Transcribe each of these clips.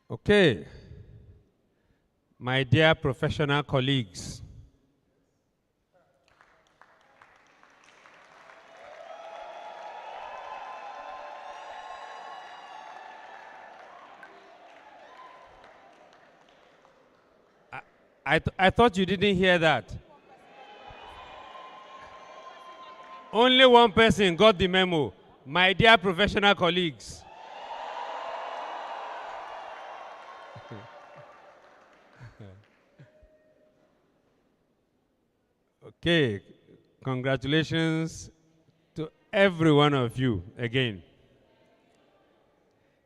Okay, my dear professional colleagues, I thought you didn't hear that. Only one person got the memo. My dear professional colleagues. Okay, congratulations to every one of you again.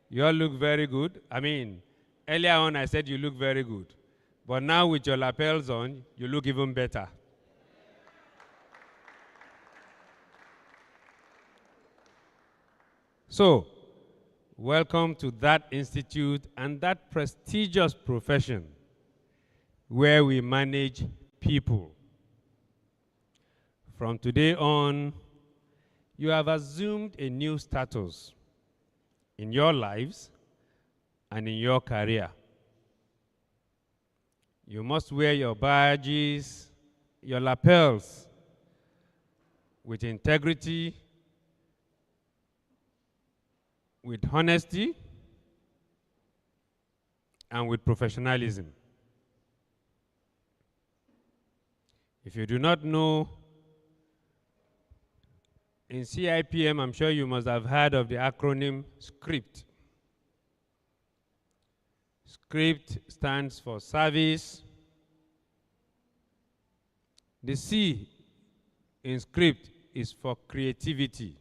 You all look very good. I mean, earlier on I said you look very good. But now with your lapels on, you look even better. So, welcome to that institute and that prestigious profession where we manage people. From today on, you have assumed a new status in your lives and in your career. You must wear your badges, your lapels with integrity, with honesty, and with professionalism. If you do not know, in CIPM, I'm sure you must have heard of the acronym SCRIPT. SCRIPT stands for service. The C in SCRIPT is for creativity.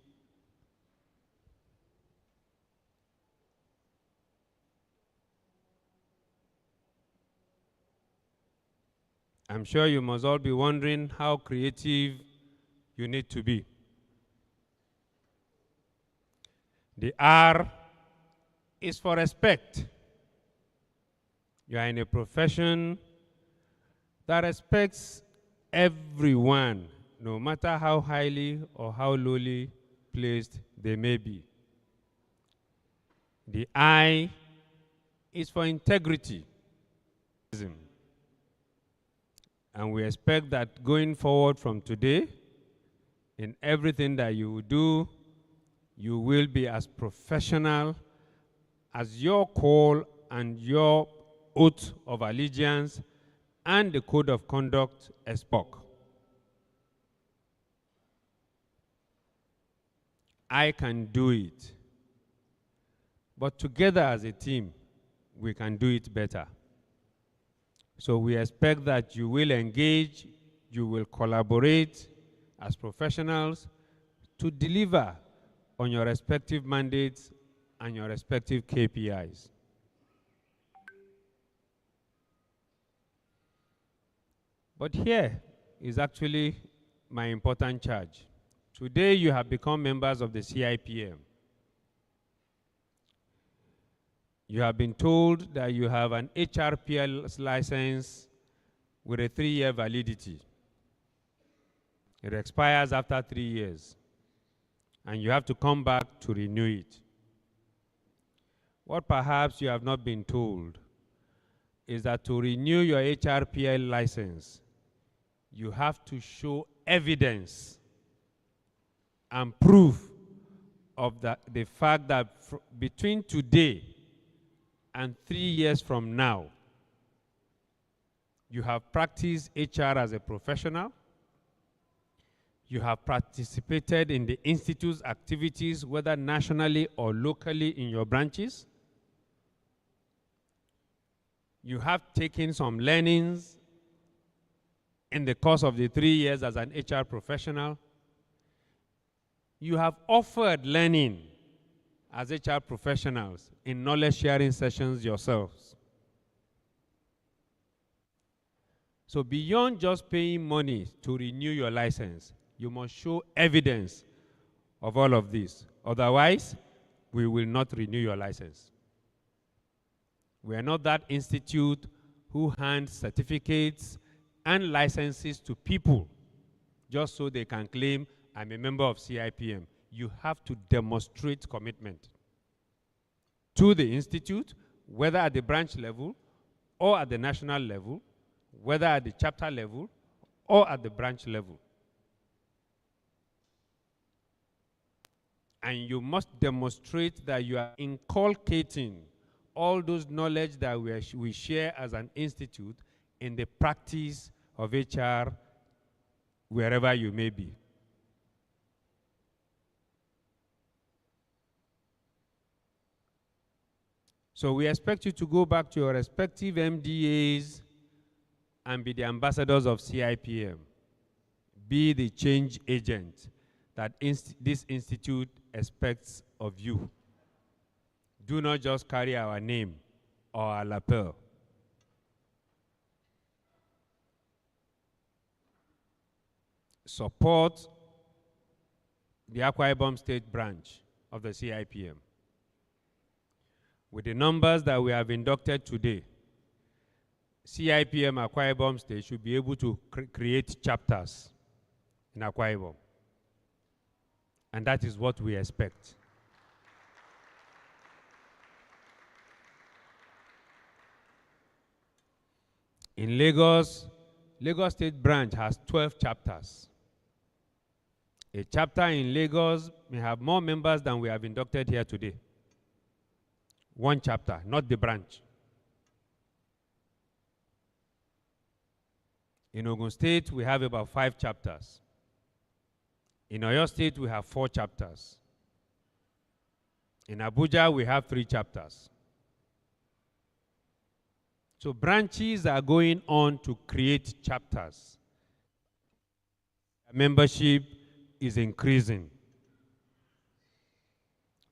I'm sure you must all be wondering how creative you need to be. The R is for respect. You are in a profession that respects everyone, no matter how highly or how lowly placed they may be. The I is for integrity. And we expect that going forward from today, in everything that you will do, you will be as professional as your call and your oath of allegiance and the code of conduct spoke. I can do it. But together as a team, we can do it better. So we expect that you will engage, you will collaborate as professionals to deliver on your respective mandates and your respective KPIs. But here is actually my important charge. Today you have become members of the CIPM. You have been told that you have an HRPL license with a 3-year validity. It expires after 3 years, and you have to come back to renew it. What perhaps you have not been told is that to renew your HRPL license, you have to show evidence and proof of the fact that between today and 3 years from now, you have practiced HR as a professional, you have participated in the Institute's activities, whether nationally or locally in your branches, you have taken some learnings in the course of the 3 years as an HR professional, you have offered learning as HR professionals in knowledge sharing sessions yourselves. So beyond just paying money to renew your license, you must show evidence of all of this. Otherwise, we will not renew your license. We are not that institute who hands certificates and licenses to people just so they can claim, I'm a member of CIPM. You have to demonstrate commitment to the institute, whether at the branch level or at the national level, whether at the chapter level or at the branch level. And you must demonstrate that you are inculcating all those knowledge that we share as an institute in the practice of HR wherever you may be. So we expect you to go back to your respective MDAs and be the ambassadors of CIPM. Be the change agent that this institute expects of you. Do not just carry our name or our lapel. Support the Akwa Ibom State branch of the CIPM. With the numbers that we have inducted today, CIPM Akwa Ibom State should be able to create chapters in Akwa Ibom. And that is what we expect. In Lagos, Lagos State branch has 12 chapters. A chapter in Lagos may have more members than we have inducted here today. One chapter, not the branch. In Ogun State, we have about 5 chapters. In Oyo State, we have 4 chapters. In Abuja, we have 3 chapters. So branches are going on to create chapters. Membership is increasing.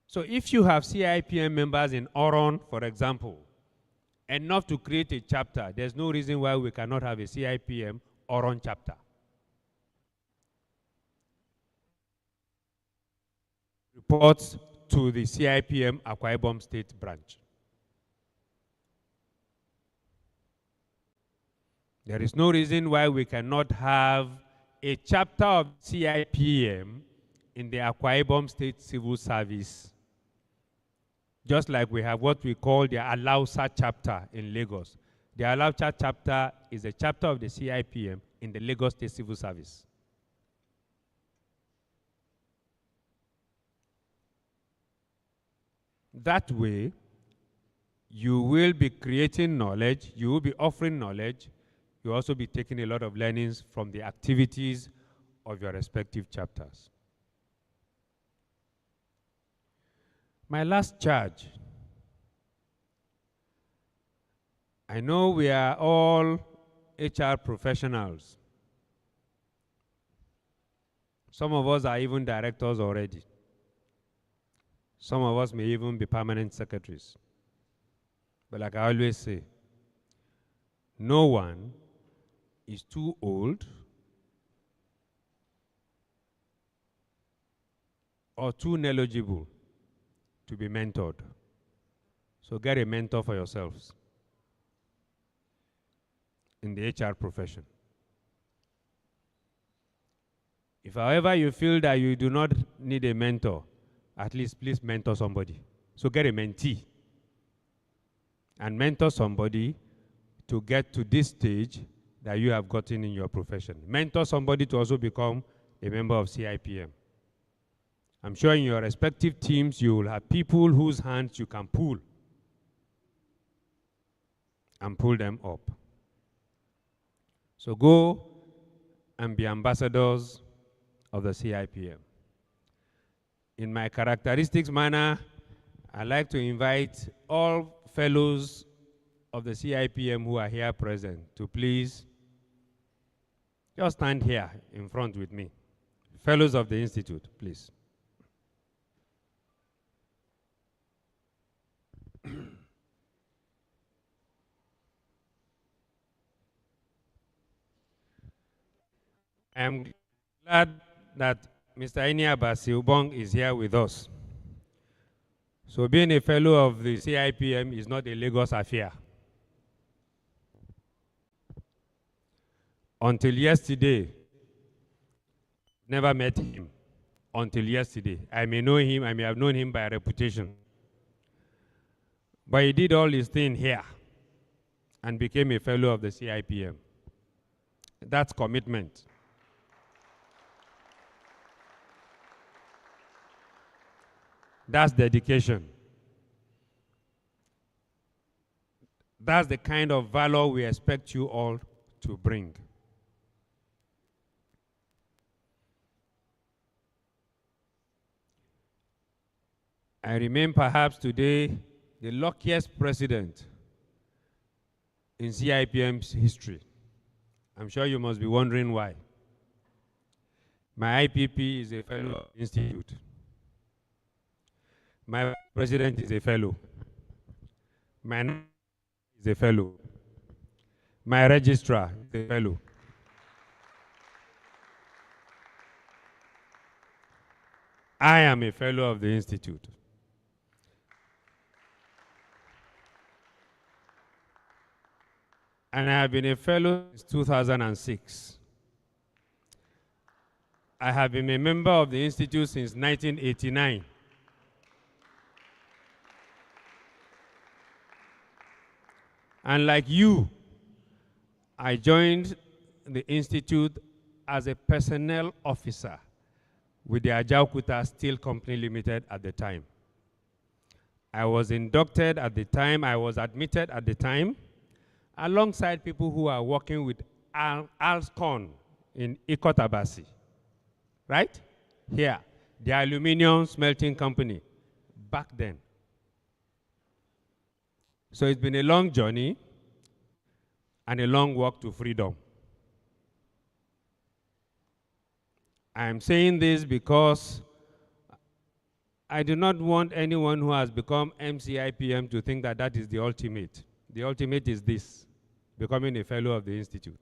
So if you have CIPM members in Oron, for example, enough to create a chapter, there's no reason why we cannot have a CIPM Oron chapter. Reports to the CIPM Akwa Ibom State branch. There is no reason why we cannot have a chapter of CIPM in the Akwa Ibom State Civil Service, just like we have what we call the Alausa chapter in Lagos. The Alausa chapter is a chapter of the CIPM in the Lagos State Civil Service. That way, you will be creating knowledge, you will be offering knowledge, you'll also be taking a lot of learnings from the activities of your respective chapters. My last charge. I know we are all HR professionals. Some of us are even directors already. Some of us may even be permanent secretaries. But like I always say, no one is too old or too knowledgeable to be mentored. So get a mentor for yourselves in the HR profession. If however you feel that you do not need a mentor, at least please mentor somebody. So get a mentee and mentor somebody to get to this stage that you have gotten in your profession. Mentor somebody to also become a member of CIPM. I'm sure in your respective teams, you will have people whose hands you can pull and pull them up. So go and be ambassadors of the CIPM. In my characteristics manner, I'd like to invite all fellows of the CIPM who are here present to please just stand here in front with me. Fellows of the Institute, please. I am glad that Mr. Eniabasi Ubong is here with us. So being a fellow of the CIPM is not a Lagos affair. Until yesterday, never met him. Until yesterday. I may know him, I may have known him by reputation. But he did all his thing here and became a fellow of the CIPM. That's commitment. That's dedication. That's the kind of valor we expect you all to bring. I remain perhaps today the luckiest president in CIPM's history. I'm sure you must be wondering why. My IPP is a fellow of the institute. My president is a fellow. My is a fellow. My registrar is a fellow. I am a fellow of the institute. And I have been a fellow since 2006. I have been a member of the institute since 1989. And like you, I joined the institute as a personnel officer with the Ajaokuta Steel Company Limited at the time. I was inducted at the time, I was admitted at the time, alongside people who are working with Alscon in Ikotabasi, right? Here, the aluminum smelting company, back then. So it's been a long journey and a long walk to freedom. I'm saying this because I do not want anyone who has become MCIPM to think that that is the ultimate. The ultimate is this, becoming a fellow of the institute.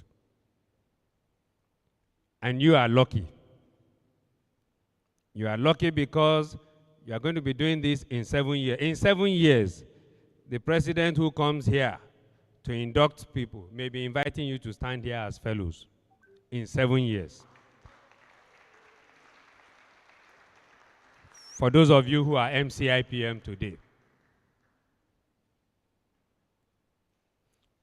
And you are lucky. You are lucky because you are going to be doing this in 7 years. In 7 years, the president who comes here to induct people may be inviting you to stand here as fellows in 7 years. For those of you who are MCIPM today.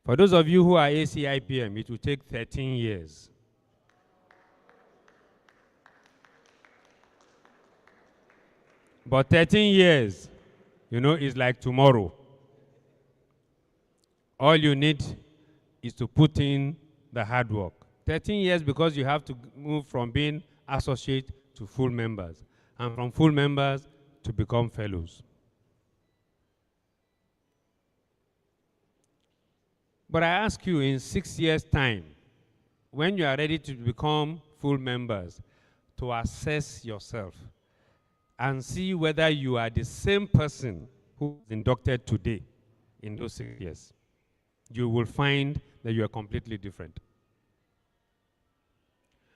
For those of you who are ACIPM, it will take 13 years. But 13 years, you know, is like tomorrow. All you need is to put in the hard work. 13 years because you have to move from being associate to full members, and from full members to become fellows. But I ask you, in 6 years' time, when you are ready to become full members, to assess yourself and see whether you are the same person who was inducted today in those 6 years. You will find that you are completely different.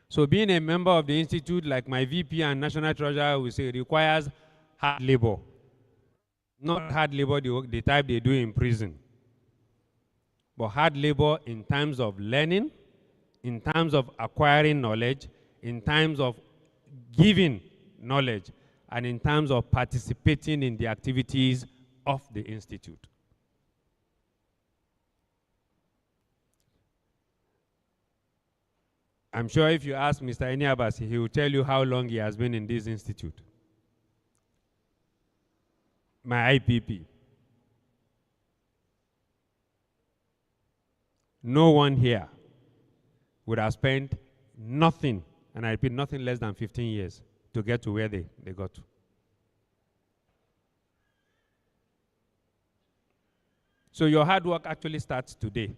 So being a member of the institute, like my VP and National Treasurer will say, requires hard labor. Not hard labor the type they do in prison, but hard labor in terms of learning, in terms of acquiring knowledge, in terms of giving knowledge, and in terms of participating in the activities of the institute. I'm sure if you ask Mr. Eniabasi, he will tell you how long he has been in this institute. My IPP. No one here would have spent nothing, and I repeat, nothing less than 15 years to get to where they got to. So your hard work actually starts today.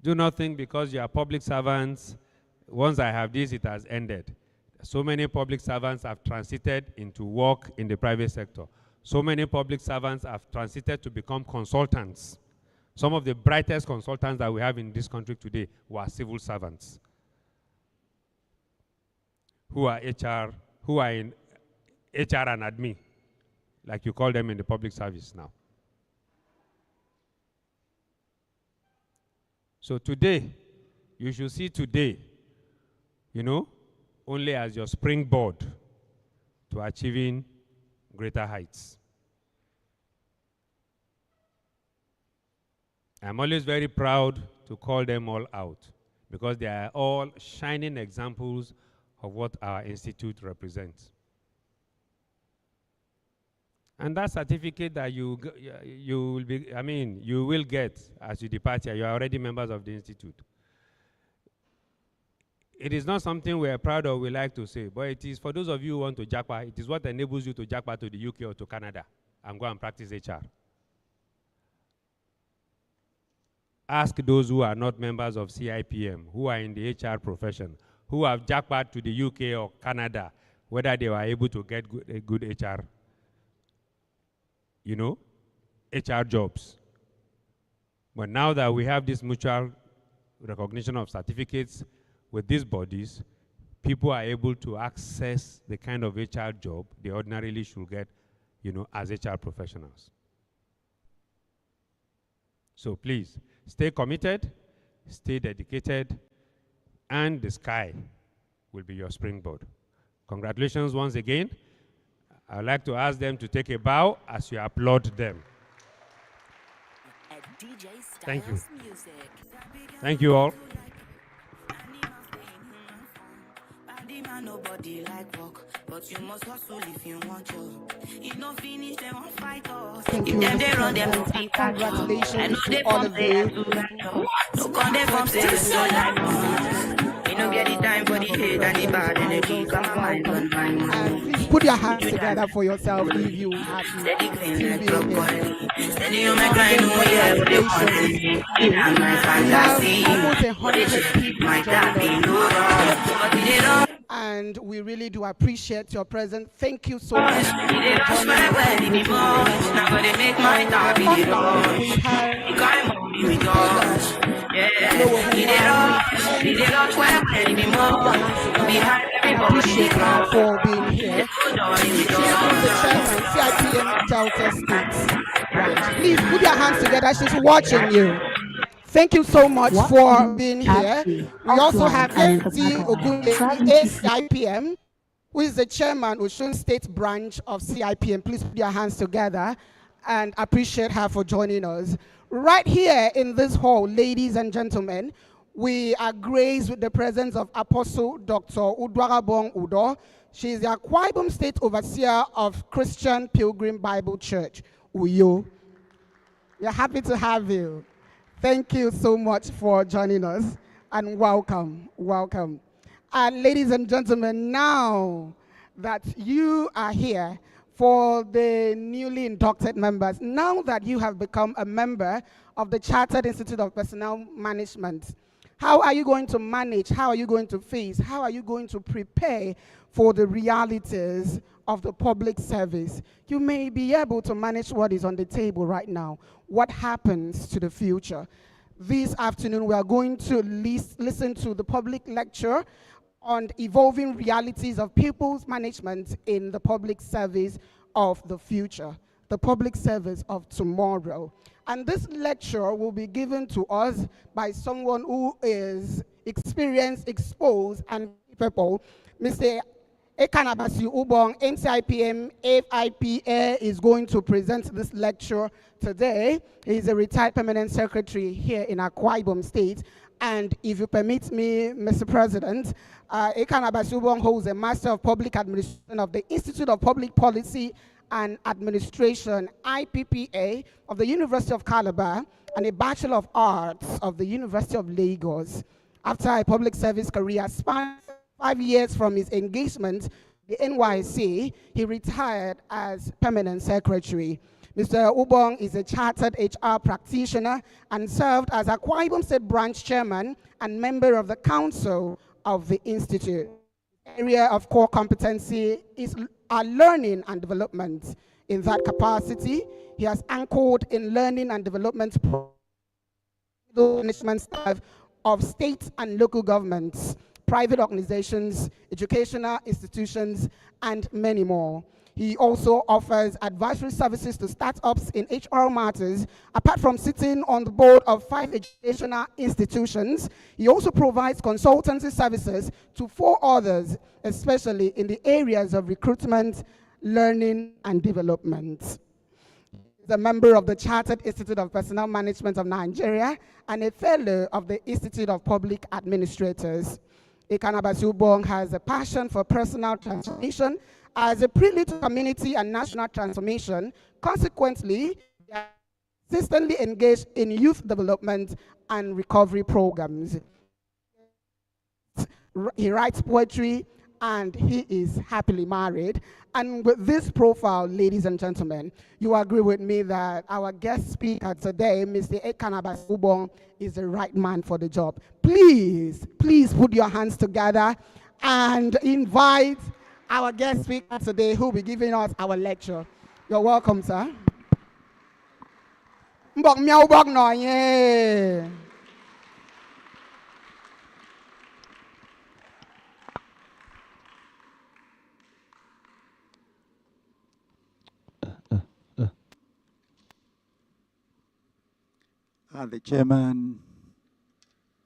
Do not think because you are public servants, once I have this, it has ended. So many public servants have transited into work in the private sector. So many public servants have transited to become consultants. Some of the brightest consultants that we have in this country today were civil servants who are HR, who are in HR and admin, like you call them in the public service now. So today, you should see today, you know, only as your springboard to achieving greater heights. I'm always very proud to call them all out because they are all shining examples of what our institute represents. And that certificate that you will get as you depart here, you are already members of the institute. It is not something we are proud of, we like to say, but it is for those of you who want to japa, it is what enables you to japa to the UK or to Canada and go and practice HR. Ask those who are not members of CIPM, who are in the HR profession, who have jackpot to the UK or Canada, whether they were able to get a good HR, HR jobs. But now that we have this mutual recognition of certificates with these bodies, people are able to access the kind of HR job they ordinarily should get, as HR professionals. So please, stay committed, stay dedicated, and the sky will be your springboard. Congratulations once again. I'd like to ask them to take a bow as you applaud them. Thank you. Thank you all. Nobody like work, but you must hustle if you want to. If no finish, they won't fight us. Thank If you, them Mr. they run, them President, no and pick at us. congratulations to all of you. No con they from say so like us. We no get the time for the hate and the bad energy. Come on, mind on my mind. And please put your hands together for yourself if you happy Steady to clean be like drug here. quality. Steady on my grind, oh yeah, but they want to see. And my fantasy. Almost 100 people My dad be joining us. no wrong. But we did all. And we really do appreciate your presence. Thank you so much. We did rush my wedding before. Now gonna make my dad be the rush. We have You got money with us. Yeah, we did rush my wedding before. Behind everybody. appreciate her for being here. She's the chairman, CIPM Delta State branch. Please put your hands together. She's watching you. Thank you so much for being here. We also have FT Ogunle, ACIPM, who is the chairman of Osun State branch of CIPM. Please put your hands together and appreciate her for joining us. Right here in this hall, ladies and gentlemen, we are graced with the presence of Apostle Dr. Udwarabong Udo. She is the Akwa Ibom State Overseer of Christian Pilgrim Bible Church, Uyo. We are happy to have you. Thank you so much for joining us, and welcome, welcome. And ladies and gentlemen, now that you are here, for the newly inducted members, now that you have become a member of the Chartered Institute of Personnel Management, how are you going to manage? How are you going to face? How are you going to prepare for the realities of the public service? You may be able to manage what is on the table right now. What happens to the future? This afternoon, we are going to listen to the public lecture on evolving realities of people's management in the public service of the future, the public service of tomorrow. And this lecture will be given to us by someone who is experienced, exposed, and capable. Mr. Ekanabasi Ubong, NCIPM FIPA, is going to present this lecture today. He is a retired permanent secretary here in Akwa Ibom State. And if you permit me, Mr. President, Ekanabasi Ubong holds a Master of Public Administration of the Institute of Public Policy and Administration, IPPA, of the University of Calabar, and a Bachelor of Arts of the University of Lagos. After a public service career spanning 5 years from his engagement, the NYSC, he retired as permanent secretary. Mr. Ubong is a chartered HR practitioner and served as Akwa Ibom State branch chairman and member of the council of the institute. Area of core competency is our learning and development. In that capacity, he has anchored in learning and development management staff of state and local governments, private organizations, educational institutions, and many more. He also offers advisory services to startups in HR matters. Apart from sitting on the board of 5 educational institutions, he also provides consultancy services to 4 others, especially in the areas of recruitment, learning, and development. He's a member of the Chartered Institute of Personnel Management of Nigeria and a fellow of the Institute of Public Administrators. Ekanabasi Ubong has a passion for personal transformation as a prelude to community and national transformation. Consequently, he is consistently engaged in youth development and recovery programs. He writes poetry and he is happily married. And with this profile, ladies and gentlemen, you agree with me that our guest speaker today, Mr. Ekanabasi Ubong, is the right man for the job. Please put your hands together and invite our guest speaker today who will be giving us our lecture. You're welcome, sir. Mbok miao bok no ye. The chairman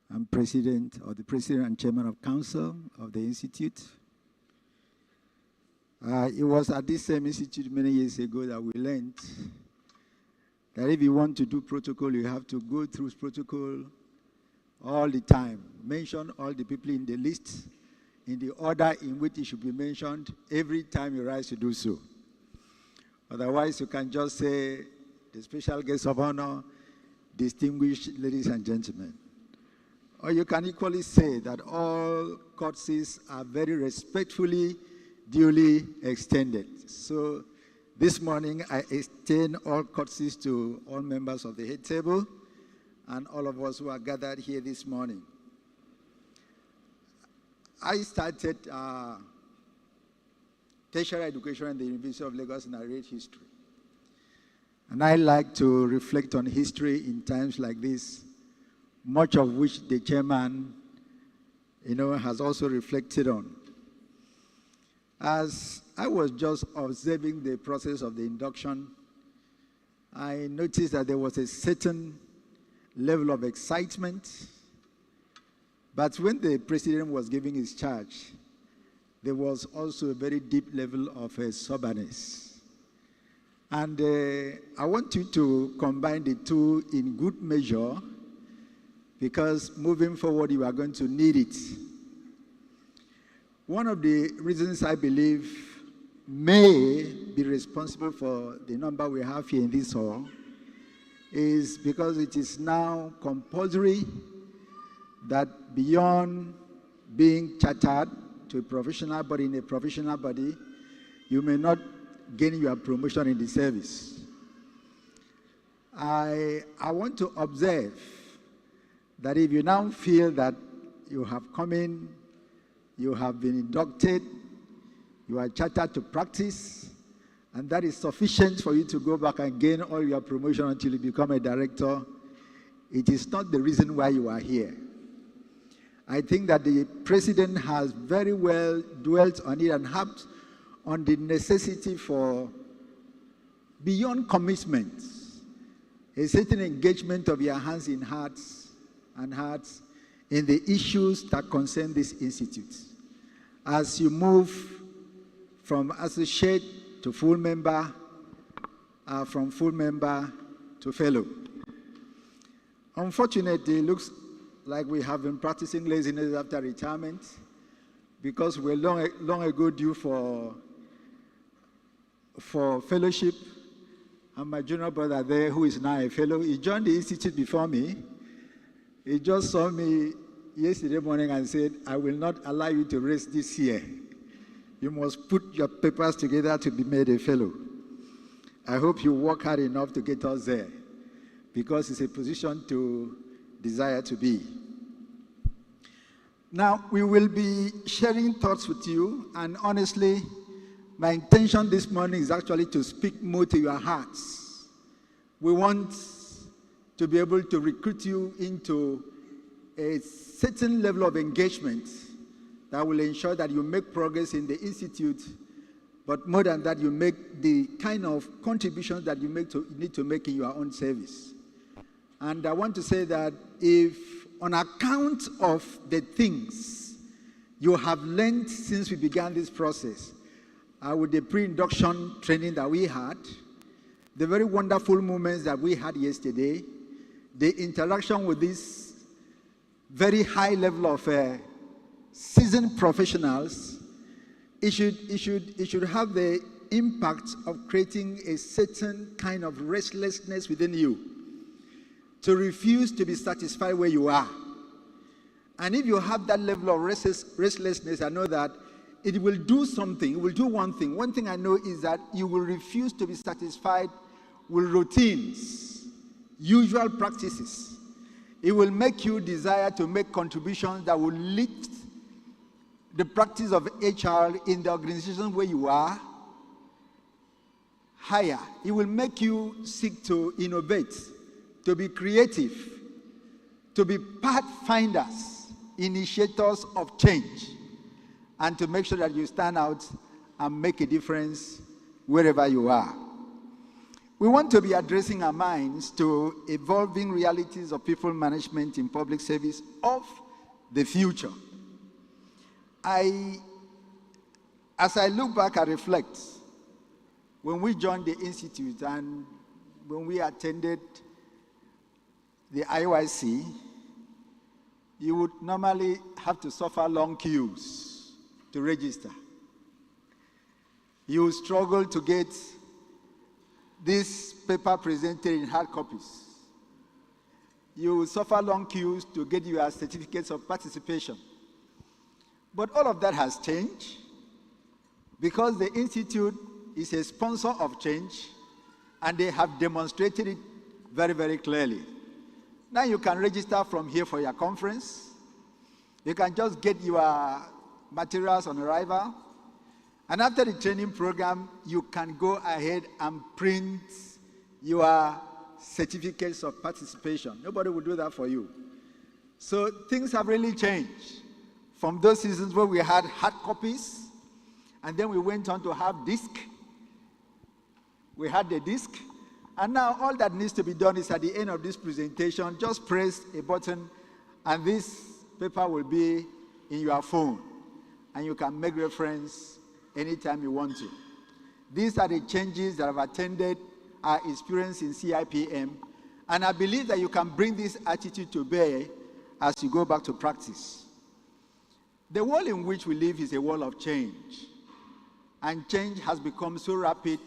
and president, or the president and chairman of council of the institute. It was at this same institute many years ago that we learned that if you want to do protocol, you have to go through protocol all the time. Mention all the people in the list in the order in which it should be mentioned every time you rise to do so. Otherwise, you can just say the special guest of honor, distinguished ladies and gentlemen. Or you can equally say that all courtesies are very respectfully, duly extended. So this morning, I extend all courtesies to all members of the head table and all of us who are gathered here this morning. I started tertiary education at the University of Lagos and I read history. And I like to reflect on history in times like this, much of which the chairman, has also reflected on. As I was just observing the process of the induction, I noticed that there was a certain level of excitement. But when the president was giving his charge, there was also a very deep level of soberness. And I want you to combine the two in good measure, because moving forward, you are going to need it. One of the reasons I believe may be responsible for the number we have here in this hall is because it is now compulsory that beyond being chartered to a professional body in a professional body, you may not gain your promotion in the service. I want to observe that if you now feel that you have come in, you have been inducted, you are chartered to practice, and that is sufficient for you to go back and gain all your promotion until you become a director, it is not the reason why you are here. I think that the president has very well dwelt on it and harped on the necessity for, beyond commitment, a certain engagement of your hands in hearts in the issues that concern this institute. As you move from associate to full member, from full member to fellow. Unfortunately, it looks like we have been practicing laziness after retirement, because we're long ago due for fellowship. And my junior brother there, who is now a fellow, he joined the institute before me. He just saw me yesterday morning and said, I will not allow you to rest this year. You must put your papers together to be made a fellow. I hope you work hard enough to get us there, because it's a position to desire to be. Now, we will be sharing thoughts with you, and honestly, my intention this morning is actually to speak more to your hearts. We want to be able to recruit you into a certain level of engagement that will ensure that you make progress in the institute, but more than that, you make the kind of contributions that you need to make in your own service. And I want to say that if, on account of the things you have learned since we began this process, with the pre-induction training that we had, the very wonderful moments that we had yesterday, the interaction with this very high level of seasoned professionals, it should have the impact of creating a certain kind of restlessness within you, to refuse to be satisfied where you are. And if you have that level of restlessness, I know that it will do something. It will do one thing. One thing I know is that you will refuse to be satisfied with routines, usual practices. It will make you desire to make contributions that will lift the practice of HR in the organization where you are higher. It will make you seek to innovate, to be creative, to be pathfinders, initiators of change, and to make sure that you stand out and make a difference wherever you are. We want to be addressing our minds to evolving realities of people management in public service of the future. As I look back, I reflect. When we joined the Institute and when we attended the IYC, you would normally have to suffer long queues to register. You would struggle to get this paper presented in hard copies. You would suffer long queues to get your certificates of participation. But all of that has changed because the Institute is a sponsor of change, and they have demonstrated it very, very clearly. Now you can register from here for your conference. You can just get your materials on arrival. And after the training program, you can go ahead and print your certificates of participation. Nobody will do that for you. So things have really changed from those seasons where we had hard copies, and then we went on to have disk. We had the disk, and now all that needs to be done is at the end of this presentation, just press a button, and this paper will be in your phone, and you can make reference anytime you want to. These are the changes that I've attended, our experience in CIPM, and I believe that you can bring this attitude to bear as you go back to practice. The world in which we live is a world of change, and change has become so rapid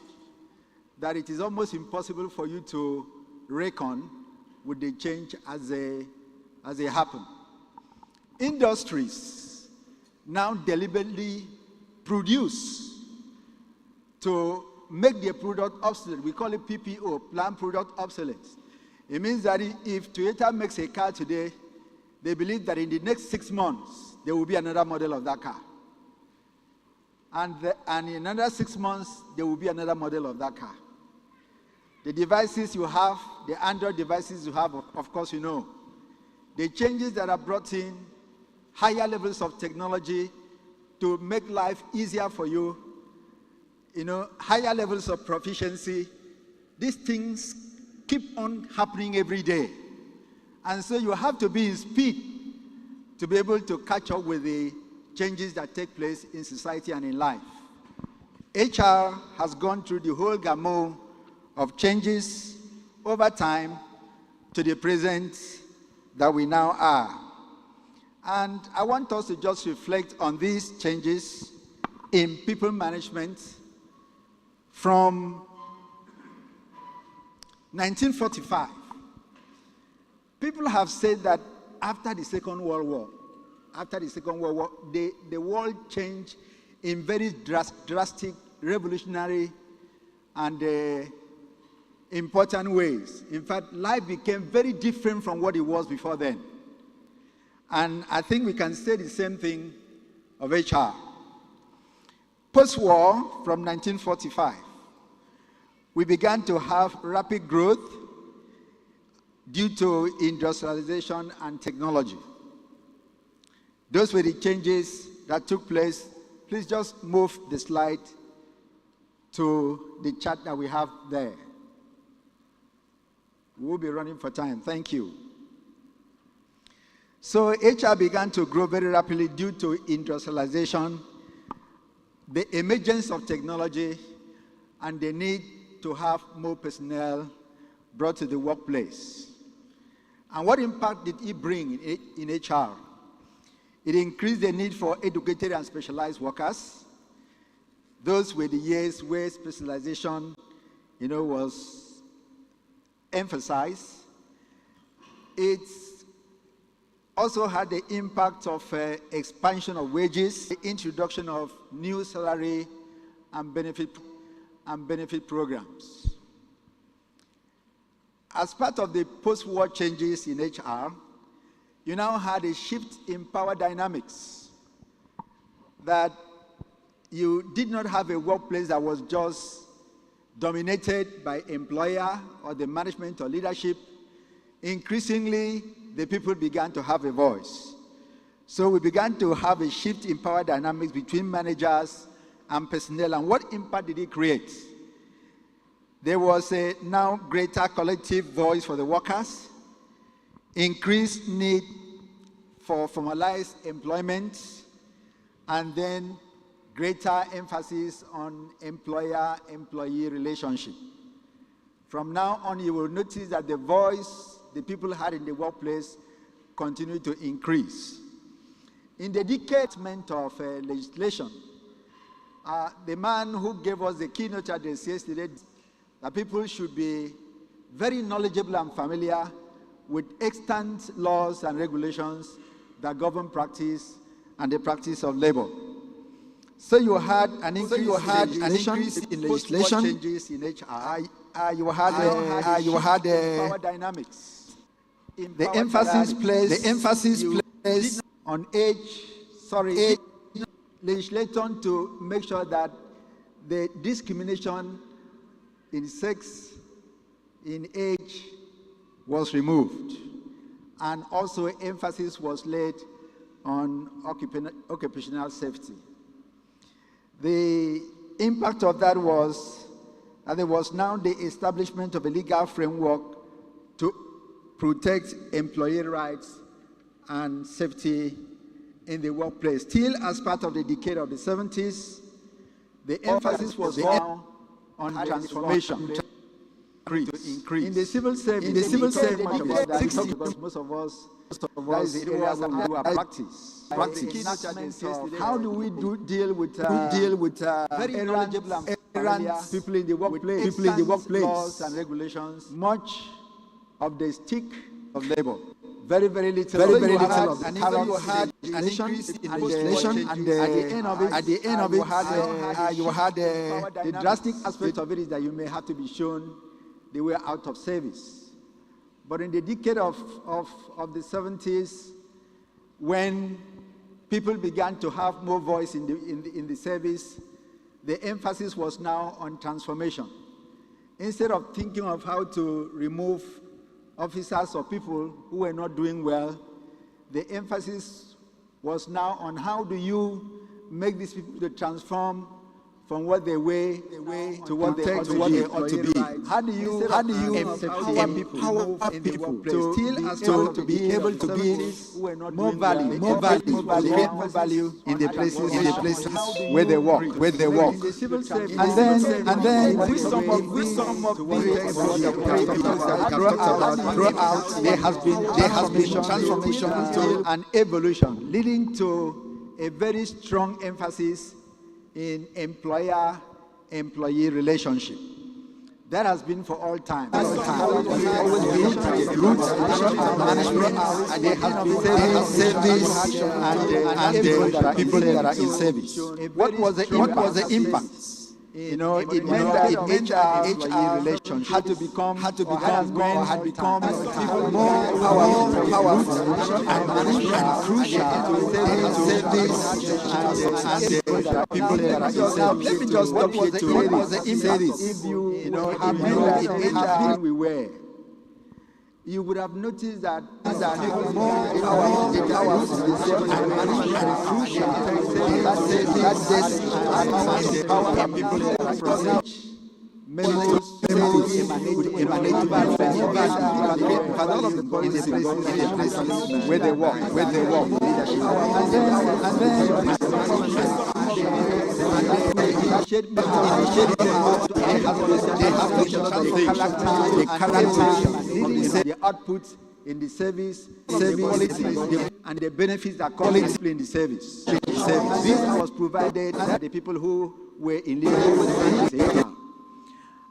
that it is almost impossible for you to reckon with the change as they happen. Industries now deliberately produce to make their product obsolete. We call it PPO, planned product obsolescence. It means that if Toyota makes a car today, they believe that in the next 6 months, there will be another model of that car. And in another 6 months, there will be another model of that car. The devices you have, the Android devices you have, of course you know. The changes that are brought in, higher levels of technology to make life easier for you, higher levels of proficiency. These things keep on happening every day. And so you have to be in speed to be able to catch up with the changes that take place in society and in life. HR has gone through the whole gamut of changes over time to the present that we now are. And I want us to just reflect on these changes in people management from 1945. People have said that after the Second World War, the world changed in very drastic, revolutionary, and important ways. In fact, life became very different from what it was before then. And I think we can say the same thing of HR. Post-war, from 1945, we began to have rapid growth due to industrialization and technology. Those were the changes that took place. Please just move the slide to the chart that we have there. We'll be running for time. Thank you. So HR began to grow very rapidly due to industrialization, the emergence of technology, and the need to have more personnel brought to the workplace. And what impact did it bring in HR? It increased the need for educated and specialized workers. Those were the years where specialization, was emphasized. It also had the impact of expansion of wages, the introduction of new salary and benefit programs. As part of the post-war changes in HR, you now had a shift in power dynamics, that you did not have a workplace that was just dominated by employer or the management or leadership. Increasingly, the people began to have a voice. So we began to have a shift in power dynamics between managers and personnel. And what impact did it create? There was a now greater collective voice for the workers, increased need for formalized employment, and then greater emphasis on employer-employee relationship. From now on, you will notice that the voice the people had in the workplace continued to increase. In the decade of legislation, the man who gave us the keynote address yesterday, that people should be very knowledgeable and familiar with extant laws and regulations that govern practice and the practice of labor. So you had an increase in legislation, changes in HR. You had power dynamics. The emphasis placed on legislation to make sure that the discrimination in sex, in age was removed, and also emphasis was laid on occupational safety. The impact of that was that there was now the establishment of a legal framework to protect employee rights and safety in the workplace. Still, as part of the decade of the 70s, the emphasis was now on transformation. In the civil service, because most of us, that is the area where we do our practice. How do we deal with very knowledgeable and familiar people in the workplace, laws and regulations, much of the stick of labor. Very little. Very little of it. You had an increase in legislation, and at the end of it, you had the drastic aspect of it is that you may have to be shown they were out of service. But in the decade of the 70s, when people began to have more voice in the service, the emphasis was now on transformation. Instead of thinking of how to remove officers or people who were not doing well, the emphasis was now on how do you make these people to transform from what they were to what they ought to be. How do you empower people to be able to give more value in the places where they work, and then with some of throughout there has been transformation and evolution, leading to a very strong emphasis in employer-employee relationship. That has been for all time. Always been roots management, and there has been service and people that are in service. What was the impact? It meant that HR relationship had become more powerful and crucial to people that are in service. Let me just stop here to say this. If you have been in HR we were, you would have noticed that more powerful and crucial that people from memos could emanate to all of the places where they work, leadership. And then the output in the service, and the benefits that come in the service. This was provided by the people who were in leadership.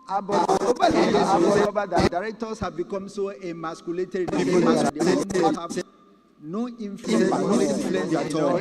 But over the years, we discover that directors have become so emasculated. They have no influence at all.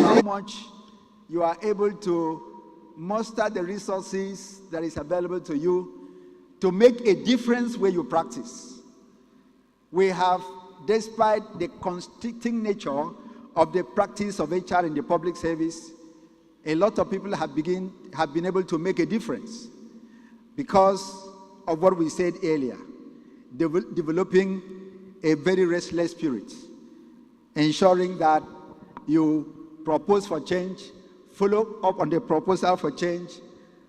How much you are able to muster the resources that is available to you to make a difference where you practice. We have, despite the constricting nature of the practice of HR in the public service, a lot of people have been able to make a difference because of what we said earlier, developing a very restless spirit, ensuring that you propose for change, follow up on the proposal for change,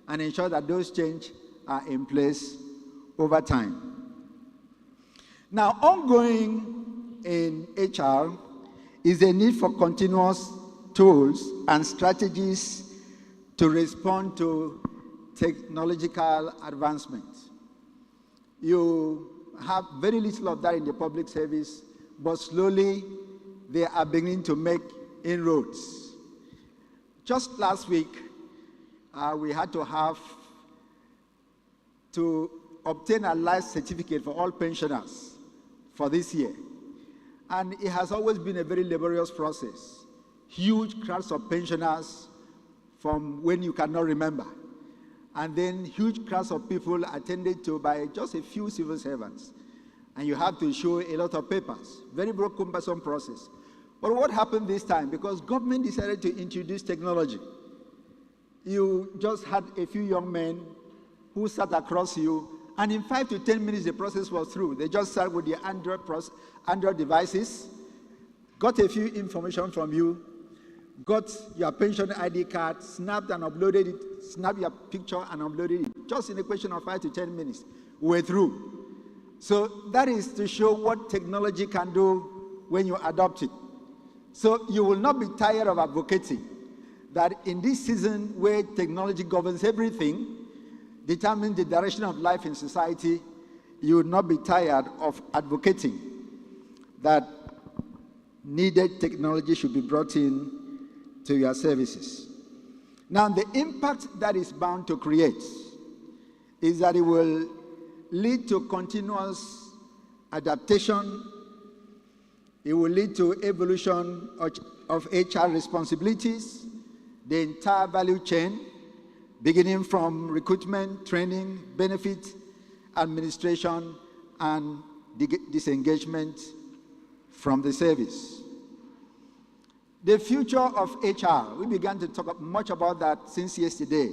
and ensure that those changes are in place over time. Now, ongoing in HR is the need for continuous tools and strategies to respond to technological advancements. You have very little of that in the public service, but slowly they are beginning to make inroads. Just last week, we had to obtain a life certificate for all pensioners for this year. And it has always been a very laborious process. Huge crowds of pensioners from when you cannot remember. And then huge crowds of people attended to by just a few civil servants. And you have to show a lot of papers. Very cumbersome process. But what happened this time? Because government decided to introduce technology. You just had a few young men who sat across you, and in 5 to 10 minutes the process was through. They just sat with their Android devices, got a few information from you, got your pension ID card, snapped and uploaded it, snapped your picture and uploaded it. Just in a question of 5 to 10 minutes, we're through. So that is to show what technology can do when you adopt it. So you will not be tired of advocating that in this season where technology governs everything, determines the direction of life in society, you will not be tired of advocating that needed technology should be brought in to your services. Now, the impact that is bound to create is that it will lead to continuous adaptation. It will lead to evolution of HR responsibilities, the entire value chain, beginning from recruitment, training, benefit, administration, and disengagement from the service. The future of HR, we began to talk much about that since yesterday.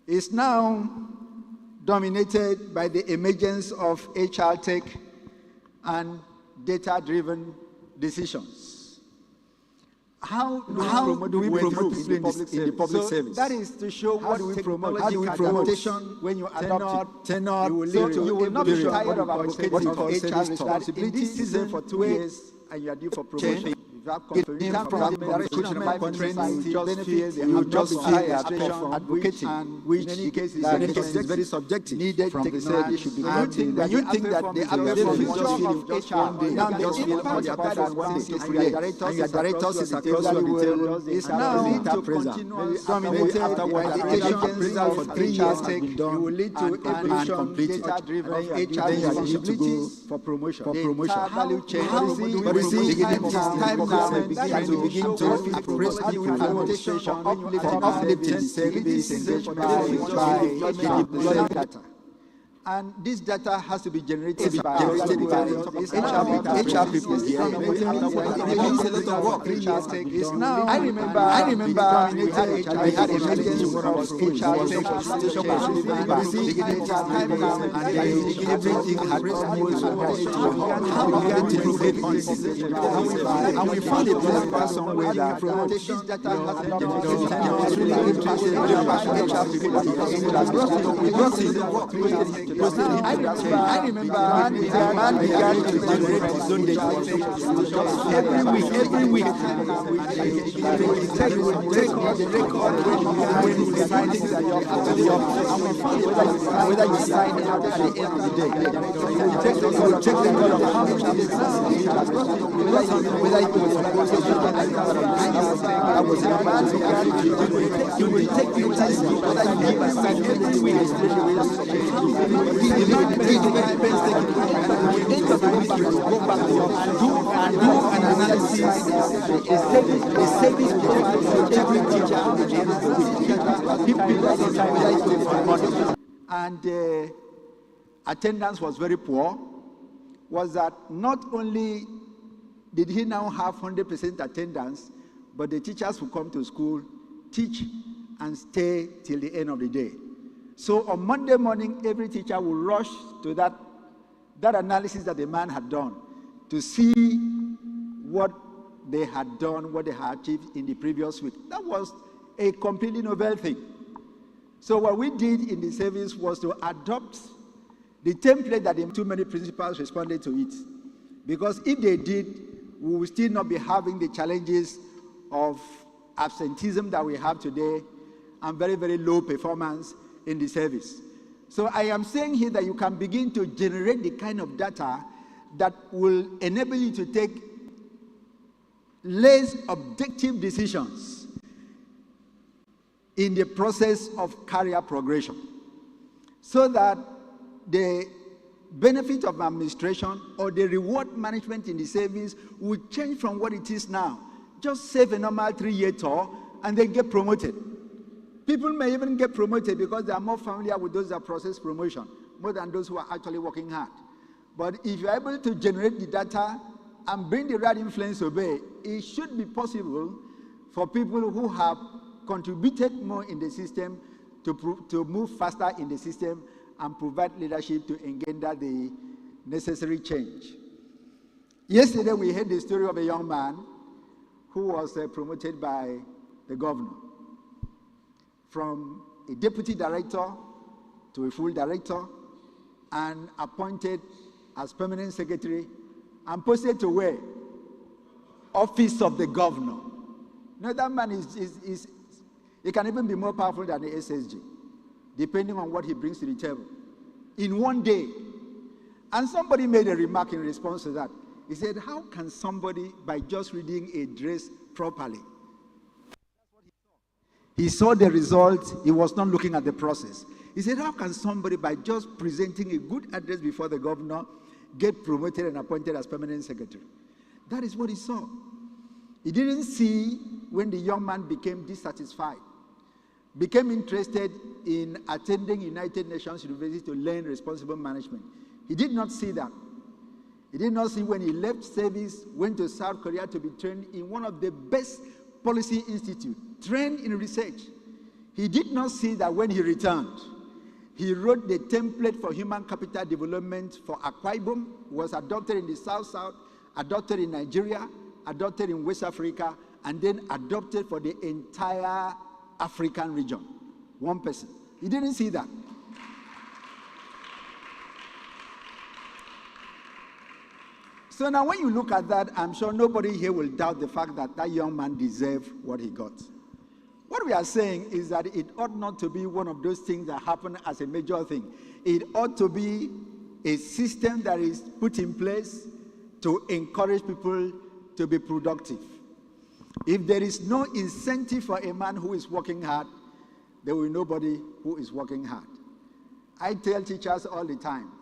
is now dominated by the emergence of HR tech and data-driven decisions. How do we promote discipline in the public service? That is to show how do we promote adaptation when you adopt it. You will not be tired of advocating for HR responsibility. In this season for 2 years, and you are due for promotion. You come from the recruitment training, you just feel administration advocating, which in any case is very subjective. Needed from the service should be done. When you think that the other from just feeling one day, now just feel how the other from one day to create, and your directors is across the table, is now to continue dominated by the education for 3 years take, you will lead to evolution, data-driven HR responsibilities for promotion. Value chain. But you see, it is time now we begin to appraise people administration, uplifting service engaged by data. And this data has to be generated by HR people. I remember we had a meeting of HR everything had how we can improve policies. And we found a place somewhere that this data has I remember the man began to generate his own data every week. He take on the record when he signs things at the office, and we find whether you sign it at the end of the day. He takes the call, check the call of how much it is, whether it was that was a man began to generate. You will take the time whether you give a sign every week. He did not make the mistake. End of the week, you will go back to your do an analysis, a service for every teacher at the end of the week. People and attendance was very poor. Was that not only did he now have 100% attendance, but the teachers who come to school teach and stay till the end of the day. So on Monday morning, every teacher will rush to that analysis that the man had done to see what they had done, what they had achieved in the previous week. That was a completely novel thing. So what we did in the service was to adopt the template that the too many principals responded to it. Because if they did, we would still not be having the challenges of absenteeism that we have today and very, very low performance in the service. So I am saying here that you can begin to generate the kind of data that will enable you to take less objective decisions in the process of career progression, so that the benefit of administration or the reward management in the service will change from what it is now. Just save a normal 3-year tour and then get promoted. People may even get promoted because they are more familiar with those that process promotion, more than those who are actually working hard. But if you're able to generate the data and bring the right influence to bear, it should be possible for people who have contributed more in the system to move faster in the system and provide leadership to engender the necessary change. Yesterday, we heard the story of a young man who was promoted by the governor from a deputy director to a full director and appointed as permanent secretary and posted to where? Office of the governor. Now that man he can even be more powerful than the SSG, depending on what he brings to the table, in one day. And somebody made a remark in response to that. He said, how can somebody, by just reading a dress properly? He saw the result, he was not looking at the process. He said, how can somebody, by just presenting a good address before the governor, get promoted and appointed as permanent secretary? That is what he saw. He didn't see when the young man became dissatisfied, became interested in attending United Nations University to learn responsible management. He did not see that. He did not see when he left service, went to South Korea to be trained in one of the best policy institutes, trained in research. He did not see that when he returned, he wrote the template for human capital development for Akwa Ibom, was adopted in the South-South, adopted in Nigeria, adopted in West Africa, and then adopted for the entire African region. One person. He didn't see that. So now when you look at that, I'm sure nobody here will doubt the fact that that young man deserved what he got. What we are saying is that it ought not to be one of those things that happen as a major thing. It ought to be a system that is put in place to encourage people to be productive. If there is no incentive for a man who is working hard, there will be nobody who is working hard. I tell teachers all the time,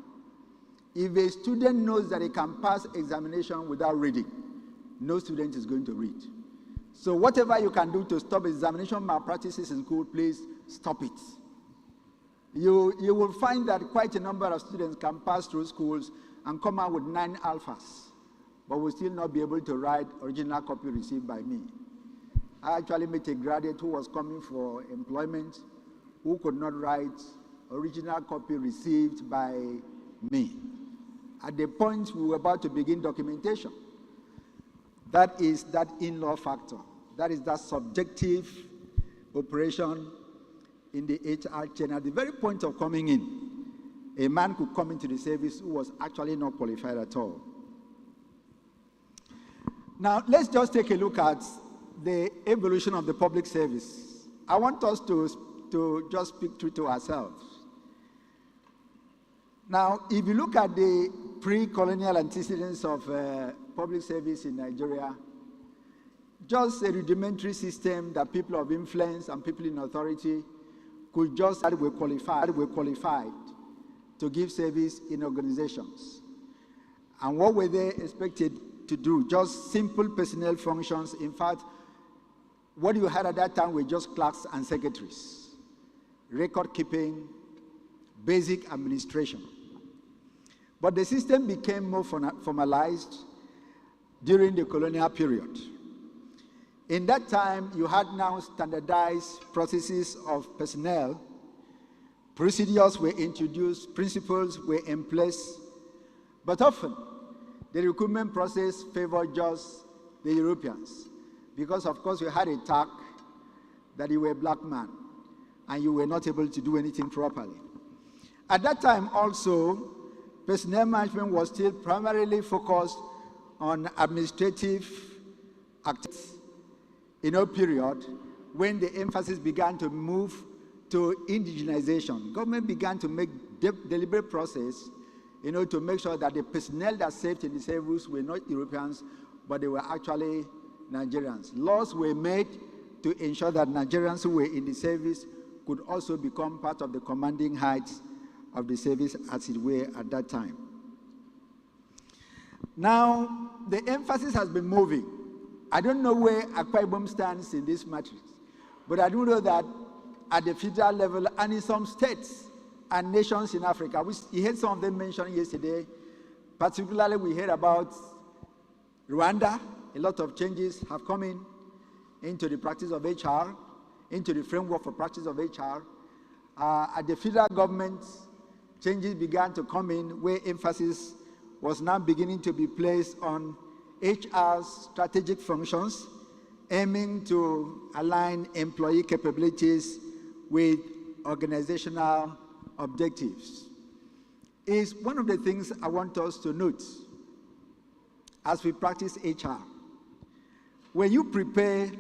if a student knows that he can pass examination without reading, no student is going to read. So whatever you can do to stop examination malpractices in school, please stop it. You will find that quite a number of students can pass through schools and come out with 9 alphas, but will still not be able to write original copy received by me. I actually met a graduate who was coming for employment who could not write original copy received by me. At the point we were about to begin documentation, that is that in-law factor. That is that subjective operation in the HR chain. At the very point of coming in, a man could come into the service who was actually not qualified at all. Now, let's just take a look at the evolution of the public service. I want us to just speak true to ourselves. Now, if you look at the pre-colonial antecedents of public service in Nigeria, just a rudimentary system that people of influence and people in authority could just were qualified to give service in organizations. And what were they expected to do? Just simple personnel functions. In fact, what you had at that time were just clerks and secretaries, record keeping, basic administration. But the system became more formalized during the colonial period. In that time, you had now standardized processes of personnel. Procedures were introduced, principles were in place, but often the recruitment process favored just the Europeans, because of course you had a tag that you were a black man and you were not able to do anything properly. At that time also, personnel management was still primarily focused on administrative activities. In a period when the emphasis began to move to indigenization, government began to make deliberate process, to make sure that the personnel that served in the service were not Europeans, but they were actually Nigerians. Laws were made to ensure that Nigerians who were in the service could also become part of the commanding heights of the service, as it were, at that time. Now, the emphasis has been moving. I don't know where Akwa Ibom stands in this matrix, but I do know that at the federal level and in some states and nations in Africa, you heard some of them mentioned yesterday. Particularly, we heard about Rwanda. A lot of changes have come into the practice of HR, into the framework for practice of HR. At the federal government, changes began to come in where emphasis was now beginning to be placed on HR's strategic functions, aiming to align employee capabilities with organizational objectives. Is one of the things I want us to note as we practice HR. When you prepare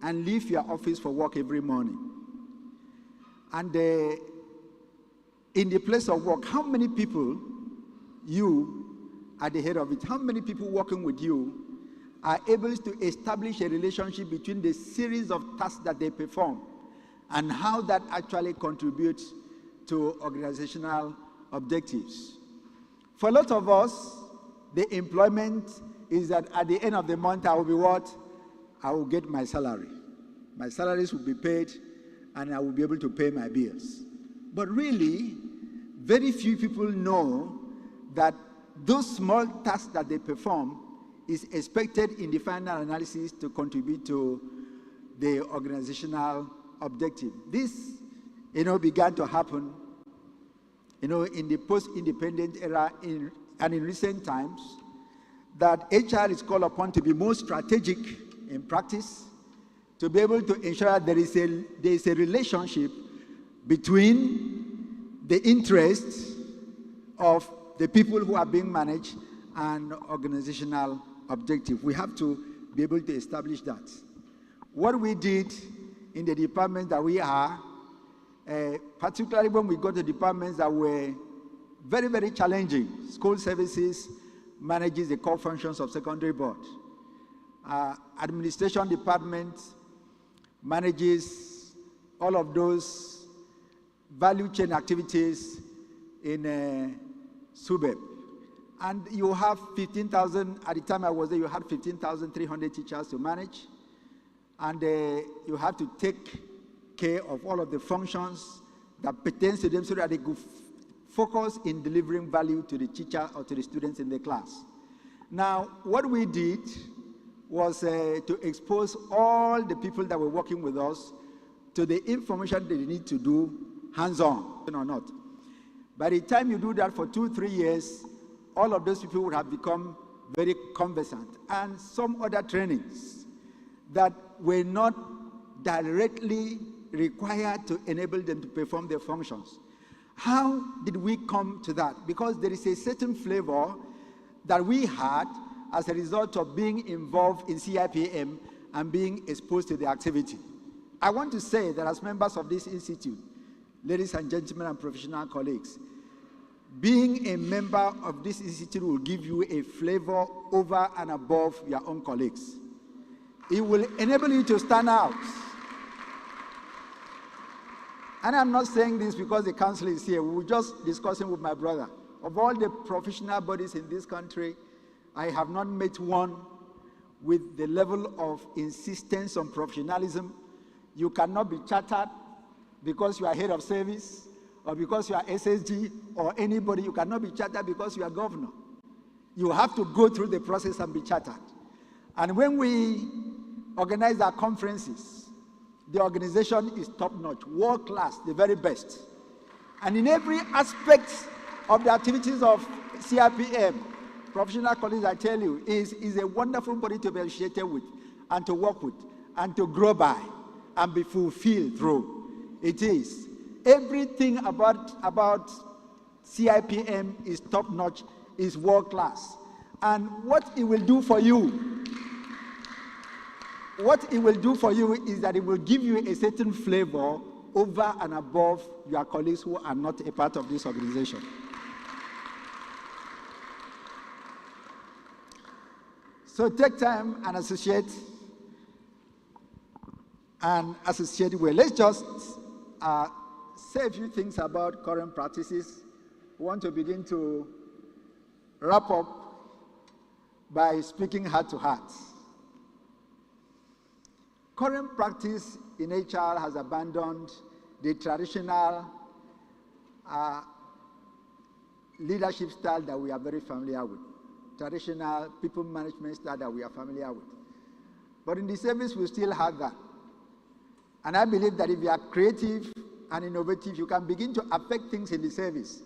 and leave your office for work every morning, and in the place of work, how many people you at the head of it, how many people working with you are able to establish a relationship between the series of tasks that they perform and how that actually contributes to organizational objectives? For a lot of us, the employment is that at the end of the month, I will be what? I will get my salary. My salaries will be paid and I will be able to pay my bills. But really, very few people know that those small tasks that they perform is expected in the final analysis to contribute to the organizational objective. This, began to happen, in the post-independent era and in recent times, that HR is called upon to be more strategic in practice, to be able to ensure that there is a relationship between the interests of the people who are being managed and organizational objective. We have to be able to establish that. What we did in the departments that we are, particularly when we got to departments that were very, very challenging. School services manages the core functions of secondary board. Administration department manages all of those value chain activities in SUBEP. And you have 15,000, at the time I was there, you had 15,300 teachers to manage. And you have to take care of all of the functions that pertains to them so that they could focus in delivering value to the teacher or to the students in the class. Now, what we did was to expose all the people that were working with us to the information they need to do hands-on or not. By the time you do that for 2-3 years, all of those people would have become very conversant, and some other trainings that were not directly required to enable them to perform their functions. How did we come to that? Because there is a certain flavor that we had as a result of being involved in CIPM and being exposed to the activity. I want to say that as members of this institute, ladies and gentlemen and professional colleagues, being a member of this institute will give you a flavor over and above your own colleagues. It will enable you to stand out. And I'm not saying this because the council is here. We were just discussing with my brother. Of all the professional bodies in this country, I have not met one with the level of insistence on professionalism. You cannot be chartered because you are head of service, or because you are SSG, or anybody. You cannot be chartered because you are governor. You have to go through the process and be chartered. And when we organize our conferences, the organization is top-notch, world-class, the very best. And in every aspect of the activities of CIPM, professional colleagues, I tell you, is a wonderful body to be associated with, and to work with, and to grow by, and be fulfilled through. It is. Everything about CIPM is top-notch, is world-class. And what it will do for you, is that it will give you a certain flavor over and above your colleagues who are not a part of this organization. So take time and associate well. Let's just say a few things about current practices. We want to begin to wrap up by speaking heart to heart. Current practice in HR has abandoned the traditional leadership style that we are very familiar with, traditional people management style that we are familiar with. But in the service, we still have that. And I believe that if you are creative and innovative, you can begin to affect things in the service.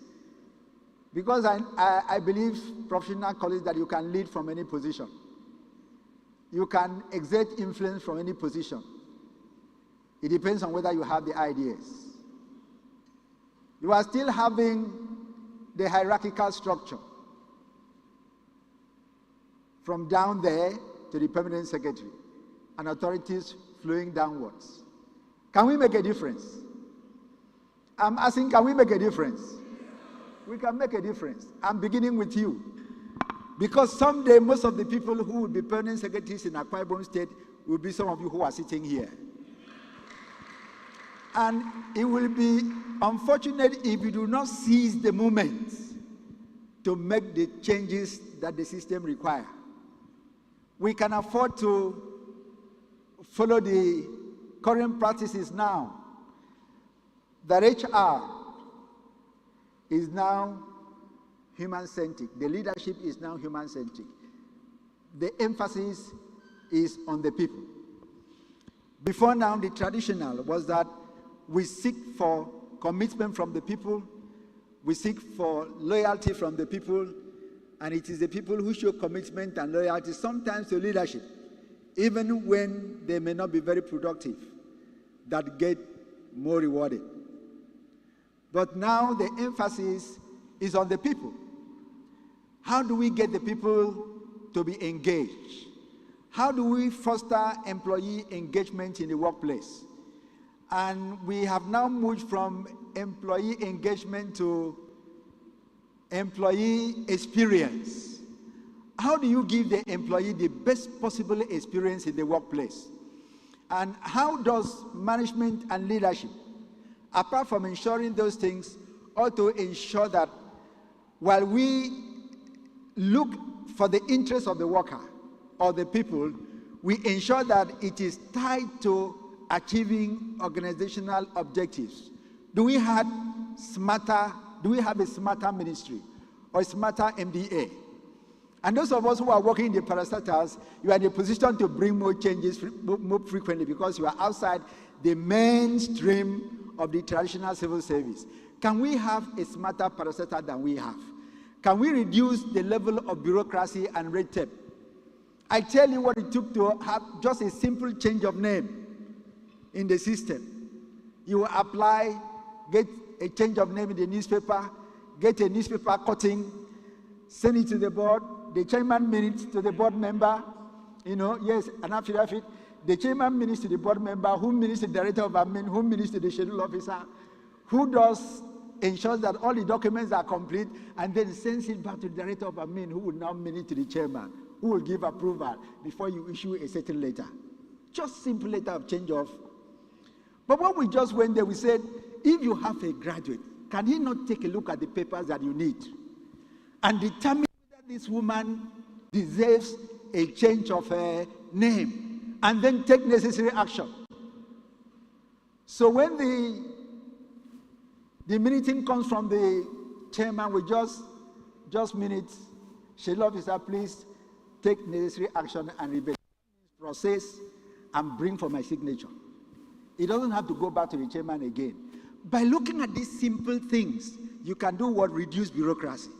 Because I believe, professional colleagues, that you can lead from any position. You can exert influence from any position. It depends on whether you have the ideas. You are still having the hierarchical structure from down there to the permanent secretary and authorities flowing downwards. Can we make a difference? I'm asking, can we make a difference? We can make a difference. I'm beginning with you. Because someday, most of the people who will be permanent secretaries in Akwa Ibom State will be some of you who are sitting here. And it will be unfortunate if you do not seize the moment to make the changes that the system requires. We can afford to follow the current practices now, that HR is now human-centric. The leadership is now human-centric. The emphasis is on the people. Before now, the traditional was that we seek for commitment from the people, we seek for loyalty from the people, and it is the people who show commitment and loyalty, sometimes to leadership, even when they may not be very productive, that get more rewarded. But now the emphasis is on the people. How do we get the people to be engaged? How do we foster employee engagement in the workplace? And we have now moved from employee engagement to employee experience. How do you give the employee the best possible experience in the workplace? And how does management and leadership, apart from ensuring those things, ought to ensure that while we look for the interest of the worker or the people, we ensure that it is tied to achieving organizational objectives? Do we have a smarter ministry or a smarter MDA? And those of us who are working in the parastatals, you are in a position to bring more changes more frequently because you are outside the mainstream of the traditional civil service. Can we have a smarter parastatal than we have? Can we reduce the level of bureaucracy and red tape? I tell you what it took to have just a simple change of name in the system. You apply, get a change of name in the newspaper, get a newspaper cutting, send it to the board, the chairman minutes to the board member, yes, an affidavit, the chairman minutes to the board member, who minutes to the director of admin, who minutes to the schedule officer, who ensures that all the documents are complete, and then sends it back to the director of admin, who will now minute to the chairman, who will give approval before you issue a certain letter. Just simple letter of change of. But when we just went there, we said, if you have a graduate, can he not take a look at the papers that you need and determine whether this woman deserves a change of her name and then take necessary action? So when the minuting comes from the chairman, we just minute, schedule officer, please take necessary action and rebate, process and bring for my signature. It doesn't have to go back to the chairman again. By looking at these simple things, you can do what? Reduce bureaucracy.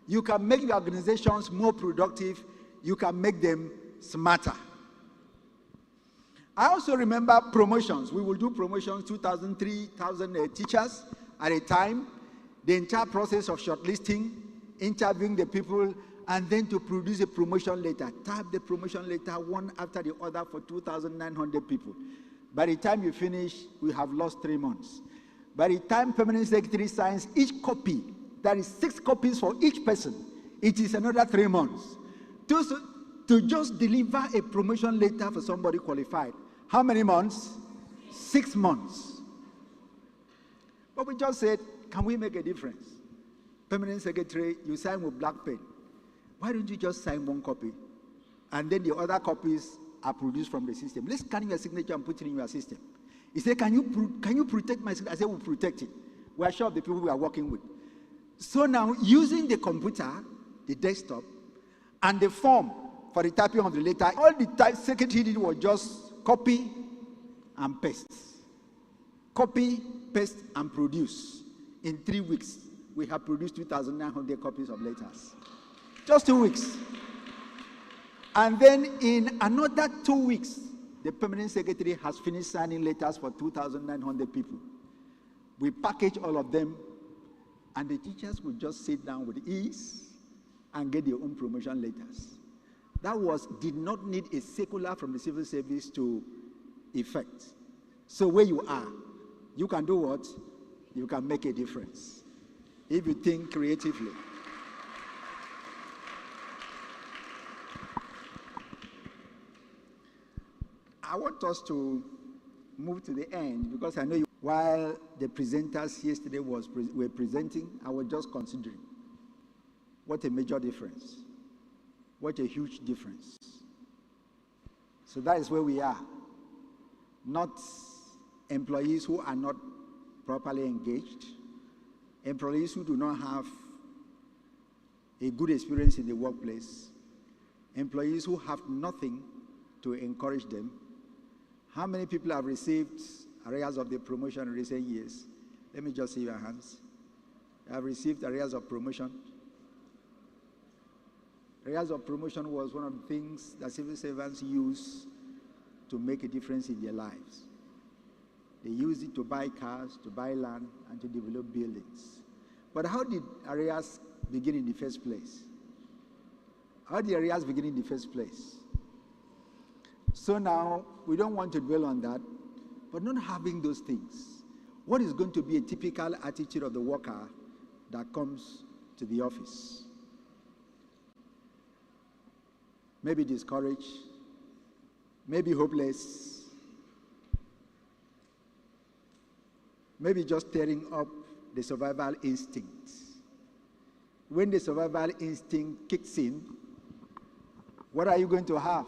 You can make your organizations more productive. You can make them smarter. I also remember promotions. We will do promotions, 2,000, 3,000 teachers at a time. The entire process of shortlisting, interviewing the people, and then to produce a promotion letter. Type the promotion letter one after the other for 2,900 people. By the time you finish, we have lost 3 months. By the time permanent secretary signs each copy, there is 6 copies for each person. It is another 3 months. To just deliver a promotion letter for somebody qualified. How many months? 6 months. But we just said, can we make a difference? Permanent secretary, you sign with black pen. Why don't you just sign 1 copy? And then the other copies are produced from the system. Let's scan your signature and put it in your system. He said, can you protect my signature? I said, we'll protect it. We are sure of the people we are working with. So now, using the computer, the desktop, and the form for the typing of the letter, all the secretary did was just copy and paste. Copy, paste, and produce. In 3 weeks, we have produced 2,900 copies of letters. Just 2 weeks. And then in another 2 weeks, the permanent secretary has finished signing letters for 2,900 people. We package all of them, and the teachers will just sit down with ease and get their own promotion letters. That did not need a circular from the civil service to effect. So where you are, you can do what? You can make a difference if you think creatively. I want us to move to the end because I know while the presenters yesterday were presenting, I was just considering what a major difference, what a huge difference. So that is where we are. Not employees who are not properly engaged, employees who do not have a good experience in the workplace, employees who have nothing to encourage them, How many people have received arrears of the promotion in recent years? Let me just see your hands. Have received arrears of promotion. Arrears of promotion was one of the things that civil servants use to make a difference in their lives. They used it to buy cars, to buy land, and to develop buildings. But how did arrears begin in the first place? How did arrears begin in the first place? So now, we don't want to dwell on that, but not having those things. What is going to be a typical attitude of the worker that comes to the office? Maybe discouraged, maybe hopeless, maybe just stirring up the survival instinct. When the survival instinct kicks in, what are you going to have?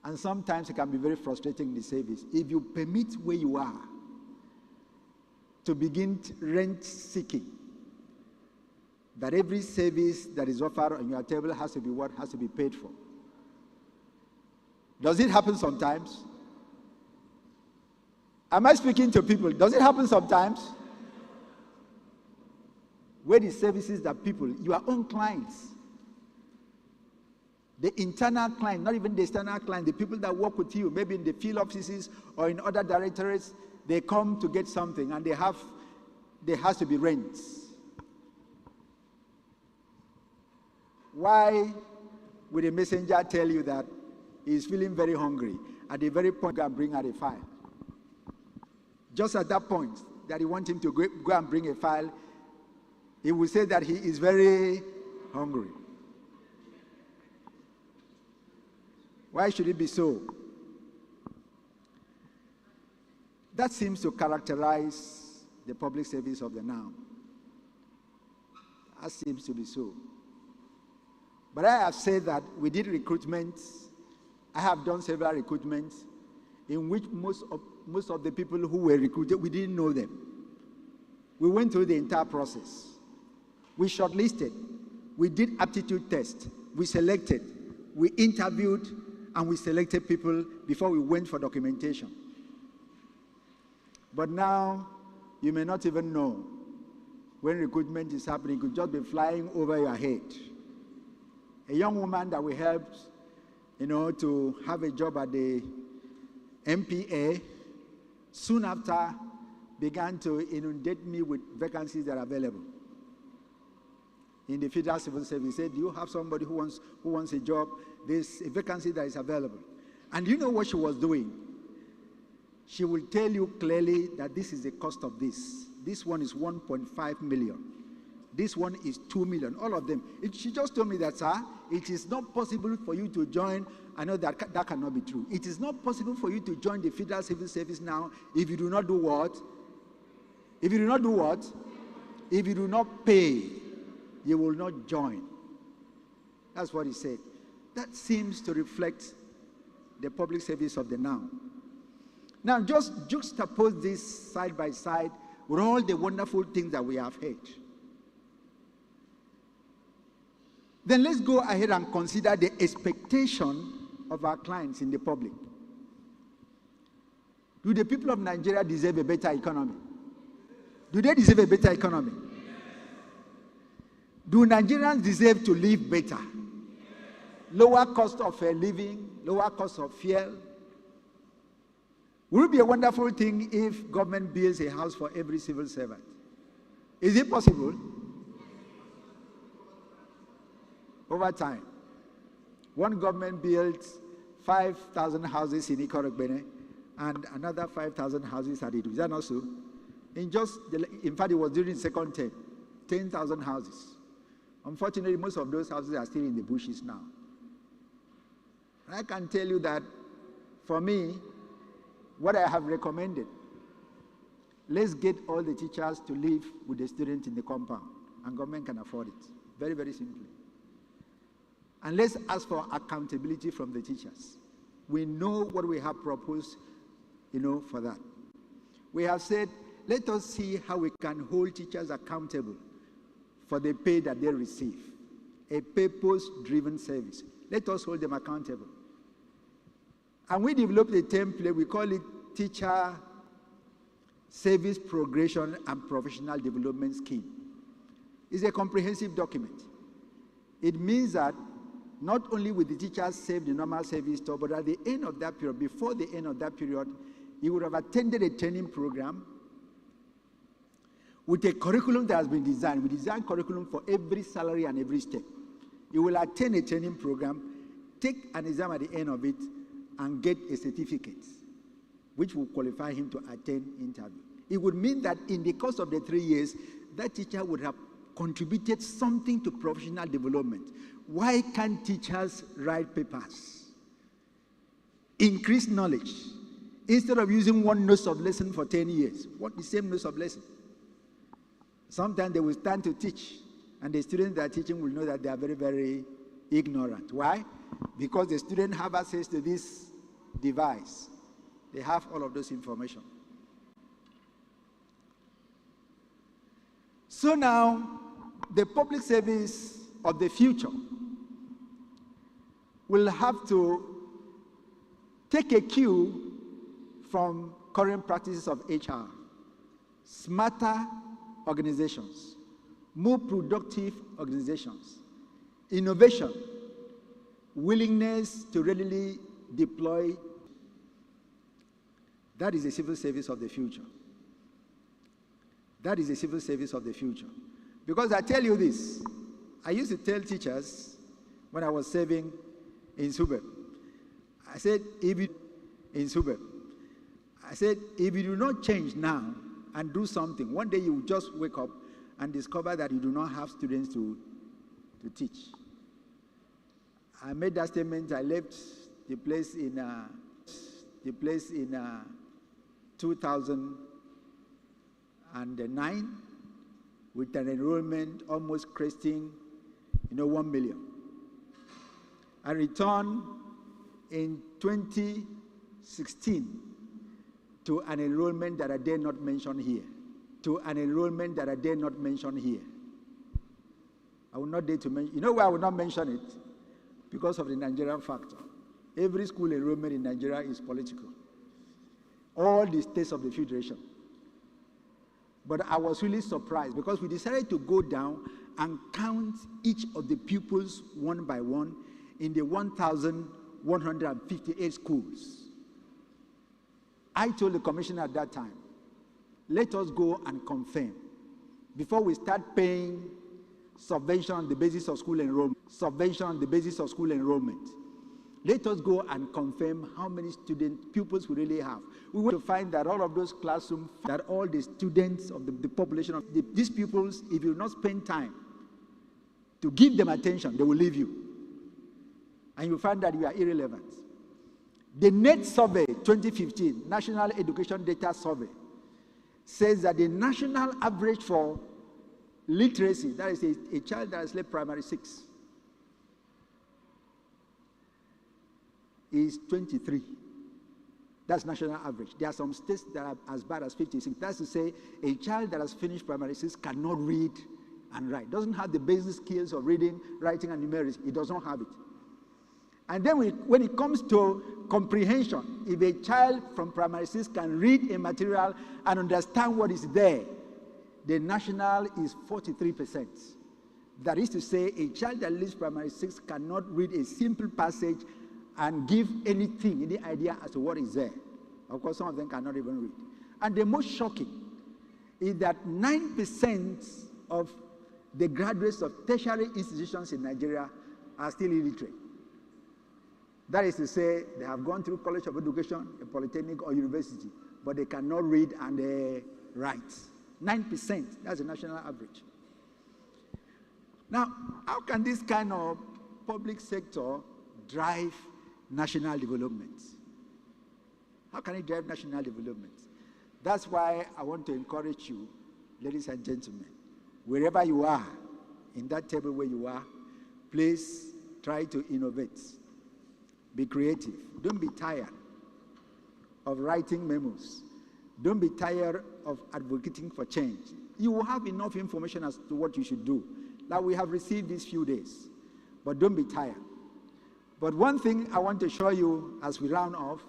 And sometimes it can be very frustrating in the service. If you permit where you are to begin rent seeking, that every service that is offered on your table has to be what has to be paid for. Does it happen sometimes? Am I speaking to people? Does it happen sometimes? Where the services that people, your own clients, the internal client, not even the external client, the people that work with you, maybe in the field offices or in other directorates, they come to get something and there has to be rent. Why would a messenger tell you that he's feeling very hungry? At the very point, go and bring out a file. Just at that point, that you want him to go and bring a file, he will say that he is very hungry. Why should it be so? That seems to characterize the public service of the now. That seems to be so. But I have said that we did recruitments. I have done several recruitments in which most of the people who were recruited, we didn't know them. We went through the entire process. We shortlisted. We did aptitude tests. We selected. We interviewed, and we selected people before we went for documentation. But now, you may not even know when recruitment is happening. It could just be flying over your head. A young woman that we helped, to have a job at the MPA, soon after began to inundate me with vacancies that are available. In the Federal Civil Service, he said, do you have somebody who wants a job? There's a vacancy that is available. And you know what she was doing? She will tell you clearly that this is the cost of this. This one is 1.5 million. This one is 2 million, all of them. She just told me that, sir, it is not possible for you to join. I know that cannot be true. It is not possible for you to join the Federal Civil Service now if you do not do what? If you do not do what? If you do not pay, you will not join. That's what he said. That seems to reflect the public service of the now. Now, just juxtapose this side by side with all the wonderful things that we have heard. Then let's go ahead and consider the expectation of our clients in the public. Do the people of Nigeria deserve a better economy? Do they deserve a better economy? Do Nigerians deserve to live better? Lower cost of living, lower cost of fuel. Would it be a wonderful thing if government builds a house for every civil servant? Is it possible? Over time, one government built 5,000 houses in Ikorogbene and another 5,000 houses at Idu. Is that not so? In fact, it was during the second term, 10,000 houses. Unfortunately, most of those houses are still in the bushes now. And I can tell you that, for me, what I have recommended, let's get all the teachers to live with the students in the compound, and government can afford it. Very, very simply. And let's ask for accountability from the teachers. We know what we have proposed, for that. We have said, let us see how we can hold teachers accountable for the pay that they receive. A purpose-driven service. Let us hold them accountable. And we developed a template, we call it Teacher Service Progression and Professional Development Scheme. It's a comprehensive document. It means that not only will the teachers save the normal service tour, but at the end of that period, before the end of that period, you would have attended a training program with a curriculum that has been designed. We design curriculum for every salary and every step. You will attend a training program, take an exam at the end of it, and get a certificate, which will qualify him to attend interview. It would mean that in the course of the 3 years, that teacher would have contributed something to professional development. Why can't teachers write papers? Increase knowledge. Instead of using one note of lesson for 10 years, what the same note of lesson? Sometimes they will stand to teach, and the students that are teaching will know that they are very, very ignorant. Why? Because the students have access to this device. They have all of those information. So now, the public service of the future will have to take a cue from current practices of HR. Smarter organizations, more productive organizations, innovation, willingness to readily deploy. That is the civil service of the future. That is the civil service of the future. Because I tell you this, I used to tell teachers when I was serving in Subeb, I said, if you do not change now and do something, one day you will just wake up and discover that you do not have students to teach. I made that statement. I left the place in 2009 with an enrollment almost cresting, 1 million. I returned in 2016 to an enrollment that I dare not mention here. I will not dare to mention. You know why I will not mention it? Because of the Nigerian factor. Every school enrollment in Nigeria is political. All the states of the federation. But I was really surprised because we decided to go down and count each of the pupils one by one in the 1,158 schools. I told the commissioner at that time, let us go and confirm before we start paying subvention on the basis of school enrollment. Let us go and confirm how many pupils we really have. We want to find that all of those classrooms, that all the students of the population of these pupils, if you not spend time to give them attention, they will leave you. And you find that you are irrelevant. The NET survey 2015, National Education Data Survey, says that the national average for literacy, that is a child that has left primary 6, is 23. That's national average. There are some states that are as bad as 56. That's to say, a child that has finished primary 6 cannot read and write. Doesn't have the basic skills of reading, writing, and numerics. It does not have it. And then when it comes to comprehension, if a child from primary 6 can read a material and understand what is there, the national is 43%. That is to say, a child that leaves primary 6 cannot read a simple passage and give anything, any idea as to what is there. Of course, some of them cannot even read. And the most shocking is that 9% of the graduates of tertiary institutions in Nigeria are still illiterate. That is to say, they have gone through College of Education, a polytechnic, or university, but they cannot read and write. 9%, that's the national average. Now, how can this kind of public sector drive national development? How can it drive national development? That's why I want to encourage you, ladies and gentlemen, wherever you are, in that table where you are, please try to innovate. Be creative. Don't be tired of writing memos. Don't be tired of advocating for change. You will have enough information as to what you should do, that we have received these few days. But don't be tired. But one thing I want to show you as we round off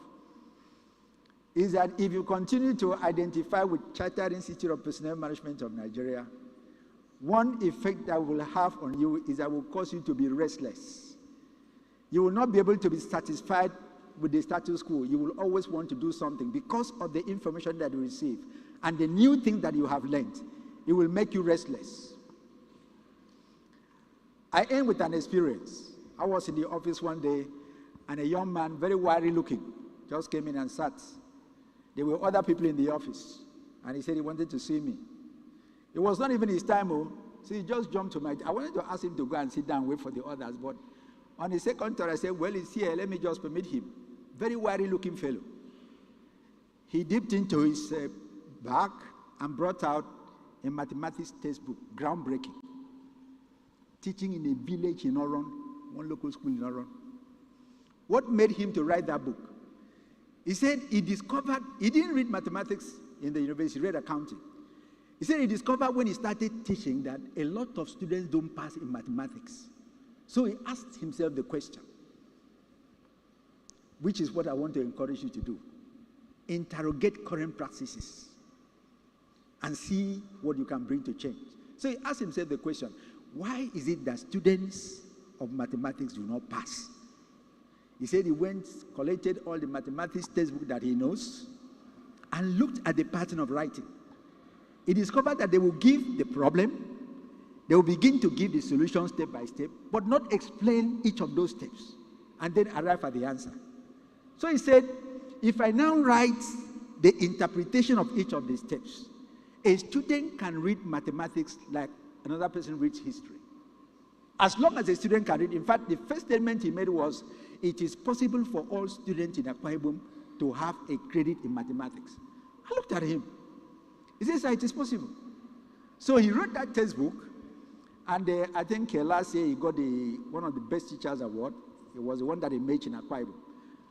is that if you continue to identify with Chartered Institute of Personnel Management of Nigeria, one effect that will have on you is that it will cause you to be restless. You will not be able to be satisfied with the status quo. You will always want to do something because of the information that you receive and the new things that you have learned. It will make you restless. I end with an experience. I was in the office one day, and a young man, very wiry looking, just came in and sat. There were other people in the office, and he said he wanted to see me. It was not even his time, so he just jumped to my. I wanted to ask him to go and sit down and wait for the others, but on the second thought, I said, well, he's here, let me just permit him. Very wiry looking fellow. He dipped into his bag and brought out a mathematics textbook, groundbreaking, teaching in a village in Oron, one local school in Oron. What made him to write that book? He said he discovered, he didn't read mathematics in the university, he read accounting. He said he discovered when he started teaching that a lot of students don't pass in mathematics. So he asked himself the question, which is what I want to encourage you to do. Interrogate current practices and see what you can bring to change. So he asked himself the question, why is it that students of mathematics do not pass? He said he went, collected all the mathematics textbook that he knows, and looked at the pattern of writing. He discovered that they will give the problem, they will begin to give the solution step by step, but not explain each of those steps, and then arrive at the answer. So he said, if I now write the interpretation of each of the steps, a student can read mathematics like another person reads history. As long as a student can read, in fact, the first statement he made was, it is possible for all students in Akwa Ibom to have a credit in mathematics. I looked at him. He says, it is possible. So he wrote that textbook, and I think last year he got one of the best teachers award. It was the one that he made in Akwa Ibom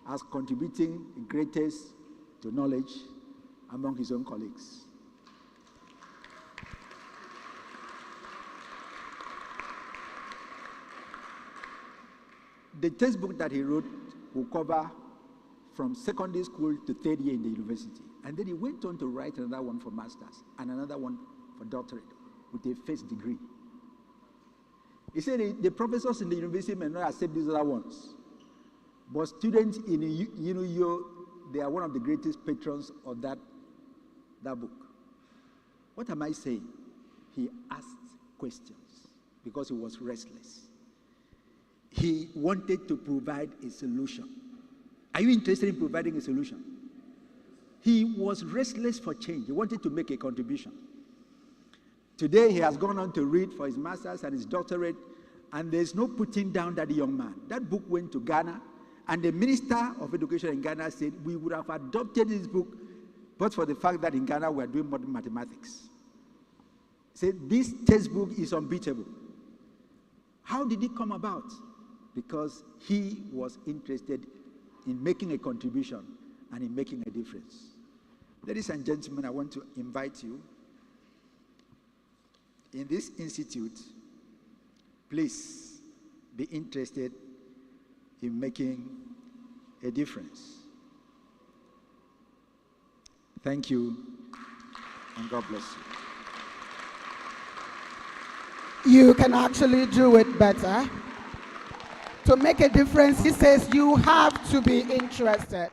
as contributing the greatest to knowledge among his own colleagues. The textbook that he wrote will cover from secondary school to third year in the university. And then he went on to write another one for master's and another one for doctorate with a first degree. He said the professors in the university may not accept these other ones, but students in UNIO, they are one of the greatest patrons of that book. What am I saying? He asked questions because he was restless. He wanted to provide a solution. Are you interested in providing a solution? He was restless for change. He wanted to make a contribution. Today, he has gone on to read for his master's and his doctorate, and there's no putting down that young man. That book went to Ghana, and the Minister of Education in Ghana said, we would have adopted this book, but for the fact that in Ghana we are doing modern mathematics. He said, this textbook is unbeatable. How did it come about? Because he was interested in making a contribution and in making a difference. Ladies and gentlemen, I want to invite you in this institute, please be interested in making a difference. Thank you, and God bless you. You can actually do it better. To make a difference, he says you have to be interested.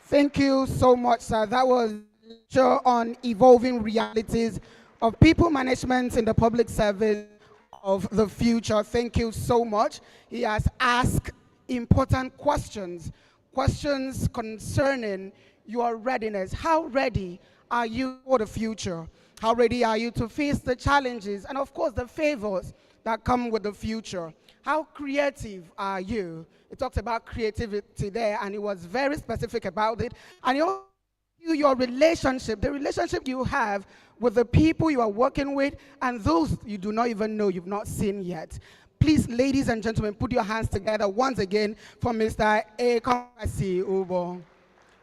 Thank you so much, sir. That was a lecture on evolving realities of people management in the public service of the future. Thank you so much. He has asked important questions concerning your readiness. How ready are you for the future? How ready are you to face the challenges and, of course, the favors that come with the future? How creative are you? He talked about creativity there, and he was very specific about it. And he also your relationship, the relationship you have with the people you are working with and those you do not even know, you've not seen yet. Please, ladies and gentlemen, put your hands together once again for Mr. Ekamasi Ubo.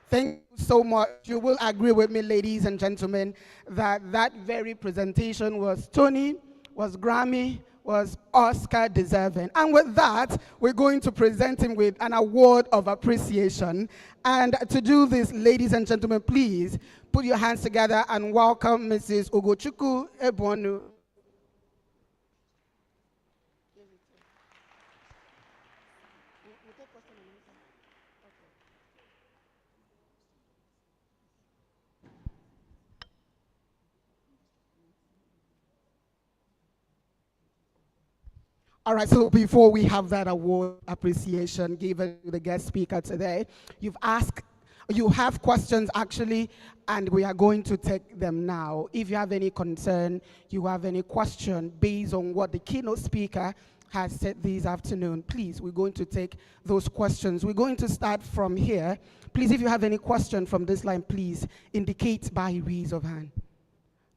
Thank you so much. You will agree with me, ladies and gentlemen, that that very presentation was Tony, was Grammy, was Oscar deserving. And with that, we're going to present him with an award of appreciation. And to do this, ladies and gentlemen, please put your hands together and welcome Mrs. Ugochukwu Ebonu. All right, so before we have that award appreciation given to the guest speaker today, you have questions actually, and we are going to take them now. If you have any concern, you have any question based on what the keynote speaker has said this afternoon, please, we're going to take those questions. We're going to start from here. Please, if you have any question from this line, please indicate by raise of hand.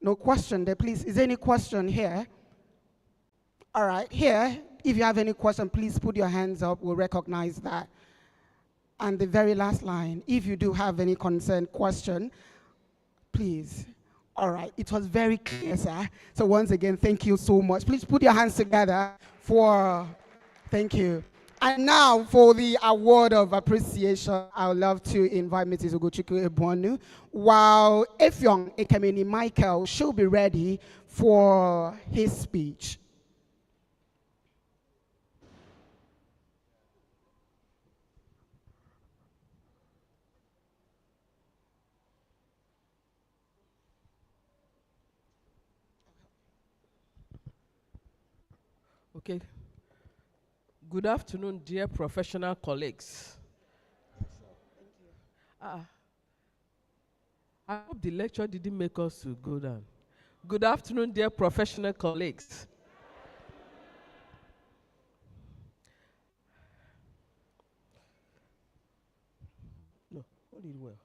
No question there, please. Is there any question here? All right, here, if you have any question, please put your hands up. We'll recognize that. And the very last line, if you do have any concern, question, please. All right, it was very clear, sir. So once again, thank you so much. Please put your hands together thank you. And now for the award of appreciation, I would love to invite Mrs. Ugochukwu Ebonu, while Effiong Ekemini Michael should be ready for his speech. Okay. Good afternoon, dear professional colleagues. I hope the lecture didn't make us to go down. Good afternoon, dear professional colleagues. No, hold it well.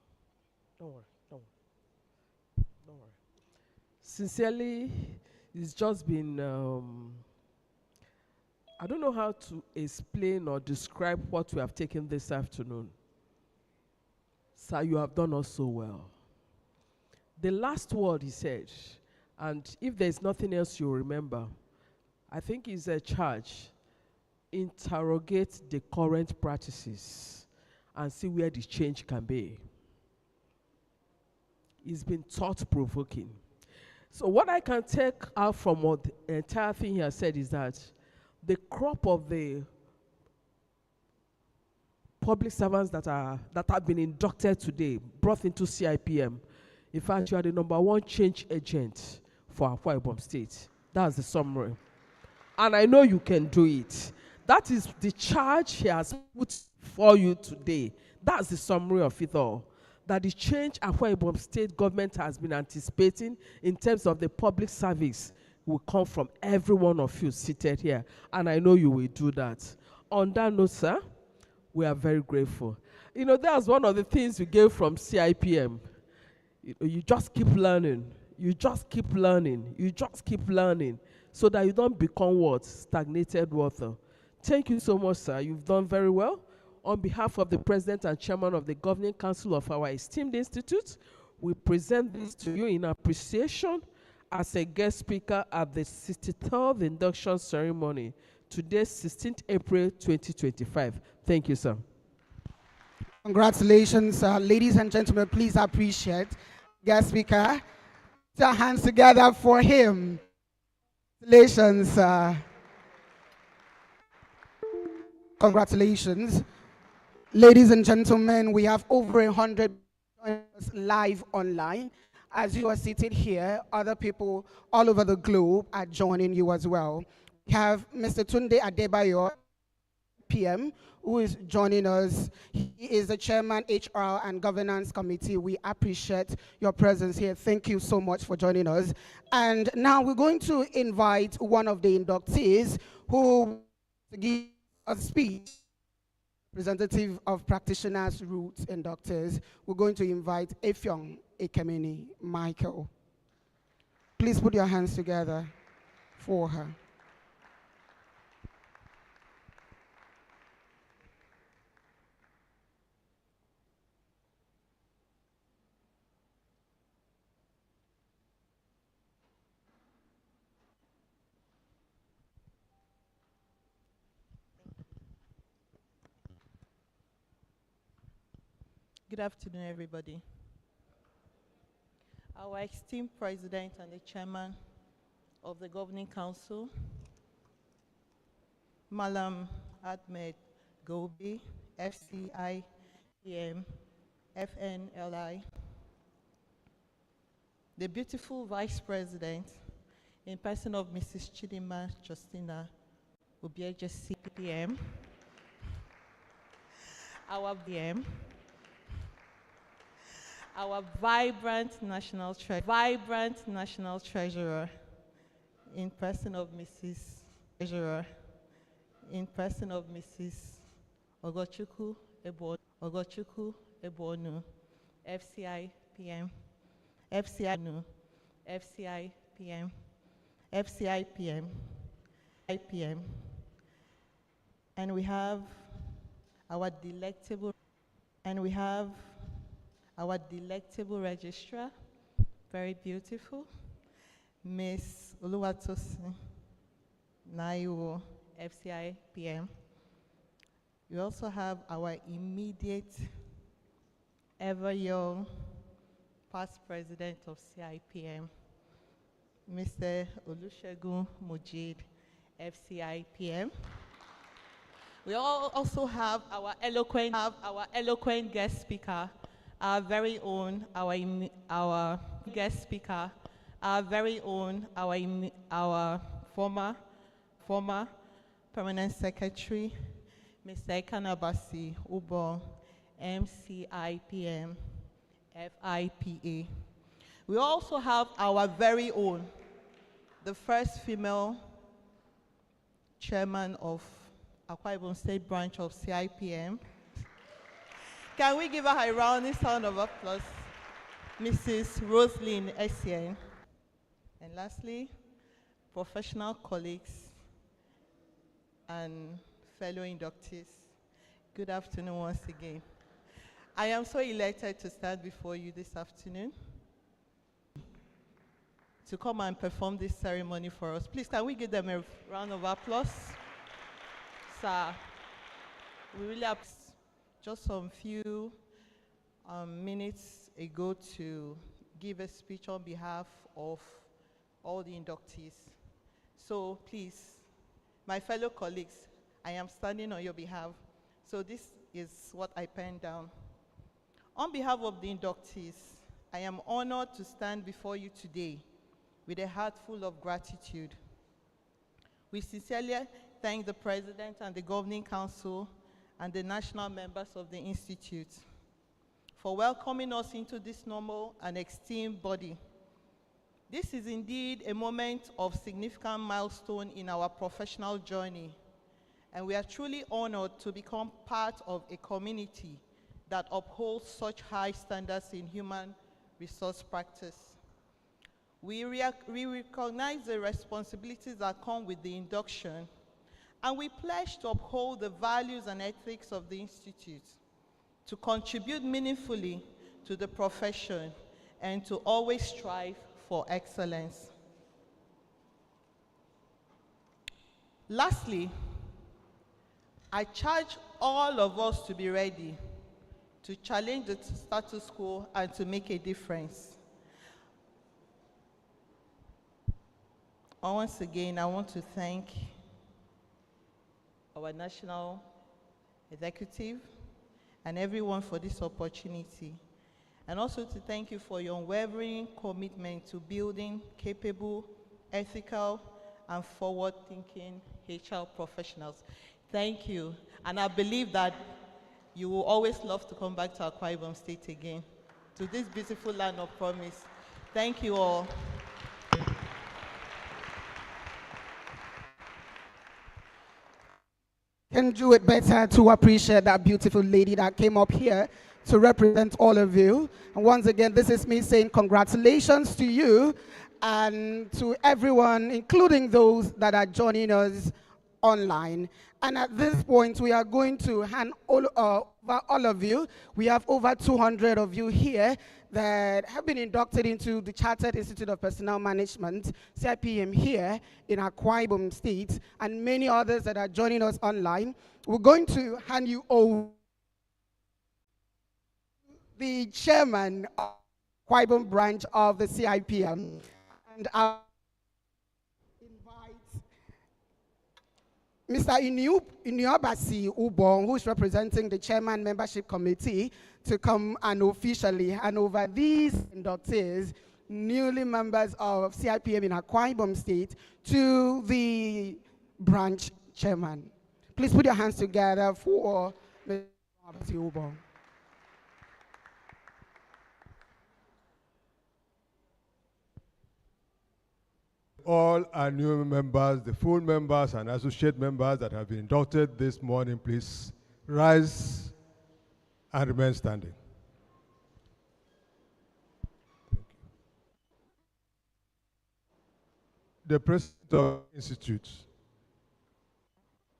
Don't worry, don't worry. Don't worry. Sincerely, it's just been I don't know how to explain or describe what we have taken this afternoon. Sir, you have done us so well. The last word he said, and if there's nothing else you remember, I think is a charge. Interrogate the current practices and see where the change can be. It's been thought-provoking. So what I can take out from what the entire thing he has said is that the crop of the public servants that have been inducted today, brought into CIPM, in fact, you are the #1 change agent for Akwa Ibom State. That's the summary. And I know you can do it. That is the charge he has put for you today. That's the summary of it all. That the change Akwa Ibom State government has been anticipating in terms of the public service will come from every one of you seated here. And I know you will do that. On that note, sir, we are very grateful. You know, that's one of the things we get from CIPM. You just keep learning. You just keep learning. You just keep learning so that you don't become what? Stagnated water. Thank you so much, sir. You've done very well. On behalf of the President and Chairman of the Governing Council of our esteemed institute, we present this to you in appreciation as a guest speaker at the 63rd induction ceremony, today, 16th April 2025. Thank you, sir. Congratulations, ladies and gentlemen. Please appreciate guest speaker. Put your hands together for him. Congratulations. Congratulations. Ladies and gentlemen, we have over 100 live online. As you are seated here, other people all over the globe are joining you as well. We have Mr. Tunde Adebayo, PM, who is joining us. He is the Chairman, HR and Governance Committee. We appreciate your presence here. Thank you so much for joining us. And now we're going to invite one of the inductees who will give a speech. Representative of Practitioners Roots Inductors. We're going to invite Effiong Ekemini Michael. Please put your hands together for her. Good afternoon, everybody. Our esteemed President and the Chairman of the Governing Council, Malam Ahmed Gobi, FCIPM, FNLI, the beautiful Vice President, in person of Mrs. Chidima Justina Ubieje CPM, our BM, our vibrant national treasurer, in person of Mrs. Treasurer, in person of Mrs. Ogochukwu Ebonu, FCIPM, FCIPM, IPM, and we have our delectable registrar, very beautiful, Miss Oluwatosin Naiwo, FCIPM. We also have our immediate, ever young, past president of CIPM, Mr. Olusegun Mujid, FCIPM. We also have our eloquent guest speaker, our very own, our guest speaker, our very own, our former permanent secretary, Mr. Ekanabasi Ubo, MCIPM, FIPA. We also have our very own, the first female chairman of Akwa Ibom State branch of CIPM. Can we give her a rounding sound of applause? Mrs. Roselyn Essien. And lastly, professional colleagues and fellow inductees. Good afternoon once again. I am so elated to stand before you this afternoon to come and perform this ceremony for us. Please, can we give them a round of applause? Sir, we really have just some few minutes ago to give a speech on behalf of all the inductees. So please, my fellow colleagues, I am standing on your behalf. So this is what I penned down. On behalf of the inductees, I am honored to stand before you today with a heart full of gratitude. We sincerely thank the President and the Governing Council and the national members of the Institute for welcoming us into this noble and esteemed body. This is indeed a moment of significant milestone in our professional journey, and we are truly honored to become part of a community that upholds such high standards in human resource practice. We recognize the responsibilities that come with the induction, and we pledge to uphold the values and ethics of the Institute, to contribute meaningfully to the profession, and to always strive for excellence. Lastly, I charge all of us to be ready to challenge the status quo and to make a difference. Once again, I want to thank our national executive and everyone for this opportunity, and also to thank you for your unwavering commitment to building capable, ethical, and forward-thinking HR professionals. Thank you, and I believe that you will always love to come back to Akwa Ibom State again, to this beautiful land of promise. Thank you all. Can do it better to appreciate that beautiful lady that came up here to represent all of you. And once again, this is me saying congratulations to you and to everyone, including those that are joining us online. And at this point, we are going to hand over all of you. We have over 200 of you here that have been inducted into the Chartered Institute of Personnel Management, CIPM, here in Akwa Ibom State, and many others that are joining us online. We're going to hand you over the chairman of Akwa Ibom branch of the CIPM. And I invite Mr. Inuabasi Ubong, who is representing the chairman membership committee, to come and officially hand over these inductees, newly members of CIPM in Akwa Ibom State, to the branch chairman. Please put your hands together for Mr. Inuabasi Ubong. All our new members, the full members and associate members that have been inducted this morning, please rise and remain standing. Thank you. The President of the Institute,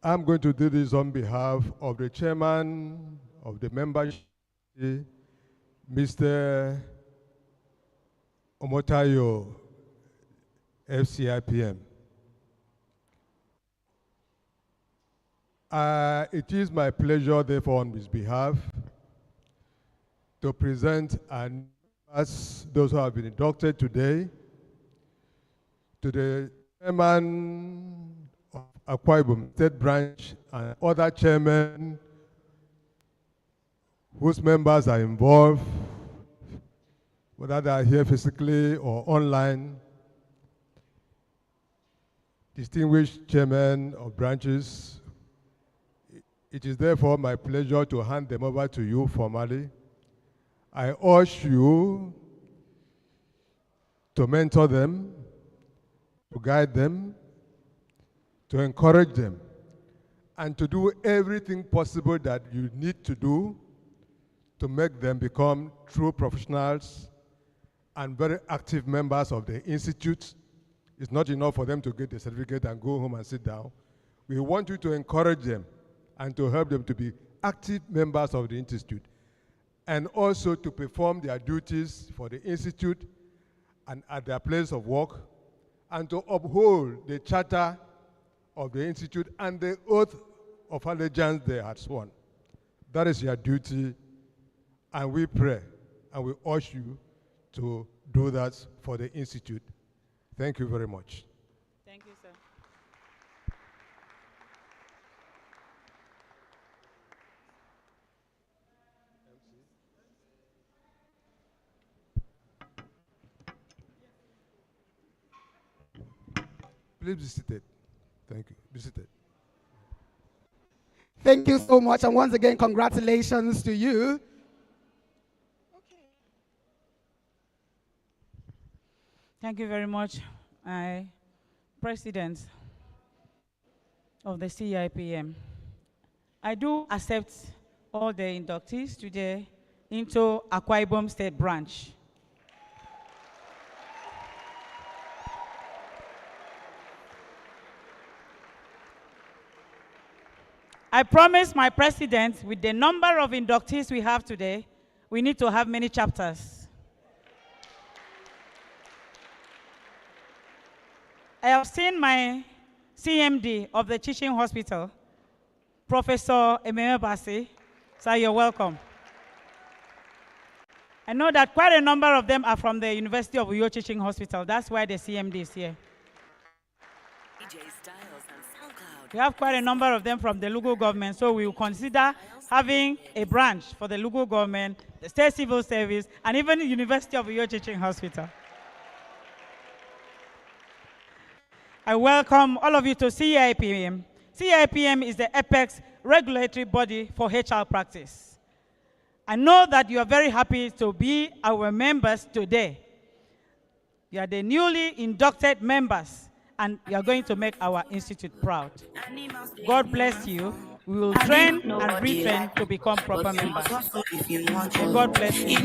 I'm going to do this on behalf of the Chairman of the membership, Mr. Omotayo, FCIPM. It is my pleasure, therefore, on his behalf, to present and as those who have been inducted today to the chairman of Akwa Ibom State Branch and other chairmen whose members are involved, whether they are here physically or online. Distinguished chairmen of branches, it is therefore my pleasure to hand them over to you formally. I urge you to mentor them, to guide them, to encourage them, and to do everything possible that you need to do to make them become true professionals and very active members of the Institute. It's not enough for them to get the certificate and go home and sit down. We want you to encourage them and to help them to be active members of the Institute, and also to perform their duties for the Institute and at their place of work, and to uphold the charter of the Institute and the oath of allegiance they had sworn. That is your duty, and we pray and we urge you to do that for the Institute. Thank you very much. Thank you, sir. Please be seated. Thank you. Be seated. Thank you so much, and once again, congratulations to you. Thank you very much, President of the CIPM. I do accept all the inductees today into Akwa Ibom State Branch. I promise my president, with the number of inductees we have today, we need to have many chapters. I have seen my CMD of the teaching hospital, Professor Inuabasi. Sir, you're welcome. I know that quite a number of them are from the University of Uyo Teaching Hospital. That's why the CMD is here. We have quite a number of them from the Lugu government, so we will consider having a branch for the Lugu government, the State Civil Service, and even the University of Uyo Teaching Hospital. I welcome all of you to CIPM. CIPM is the apex regulatory body for HR practice. I know that you are very happy to be our members today. You are the newly inducted members, and you are going to make our institute proud. God bless you. We will train and retrain to become proper members. God bless you.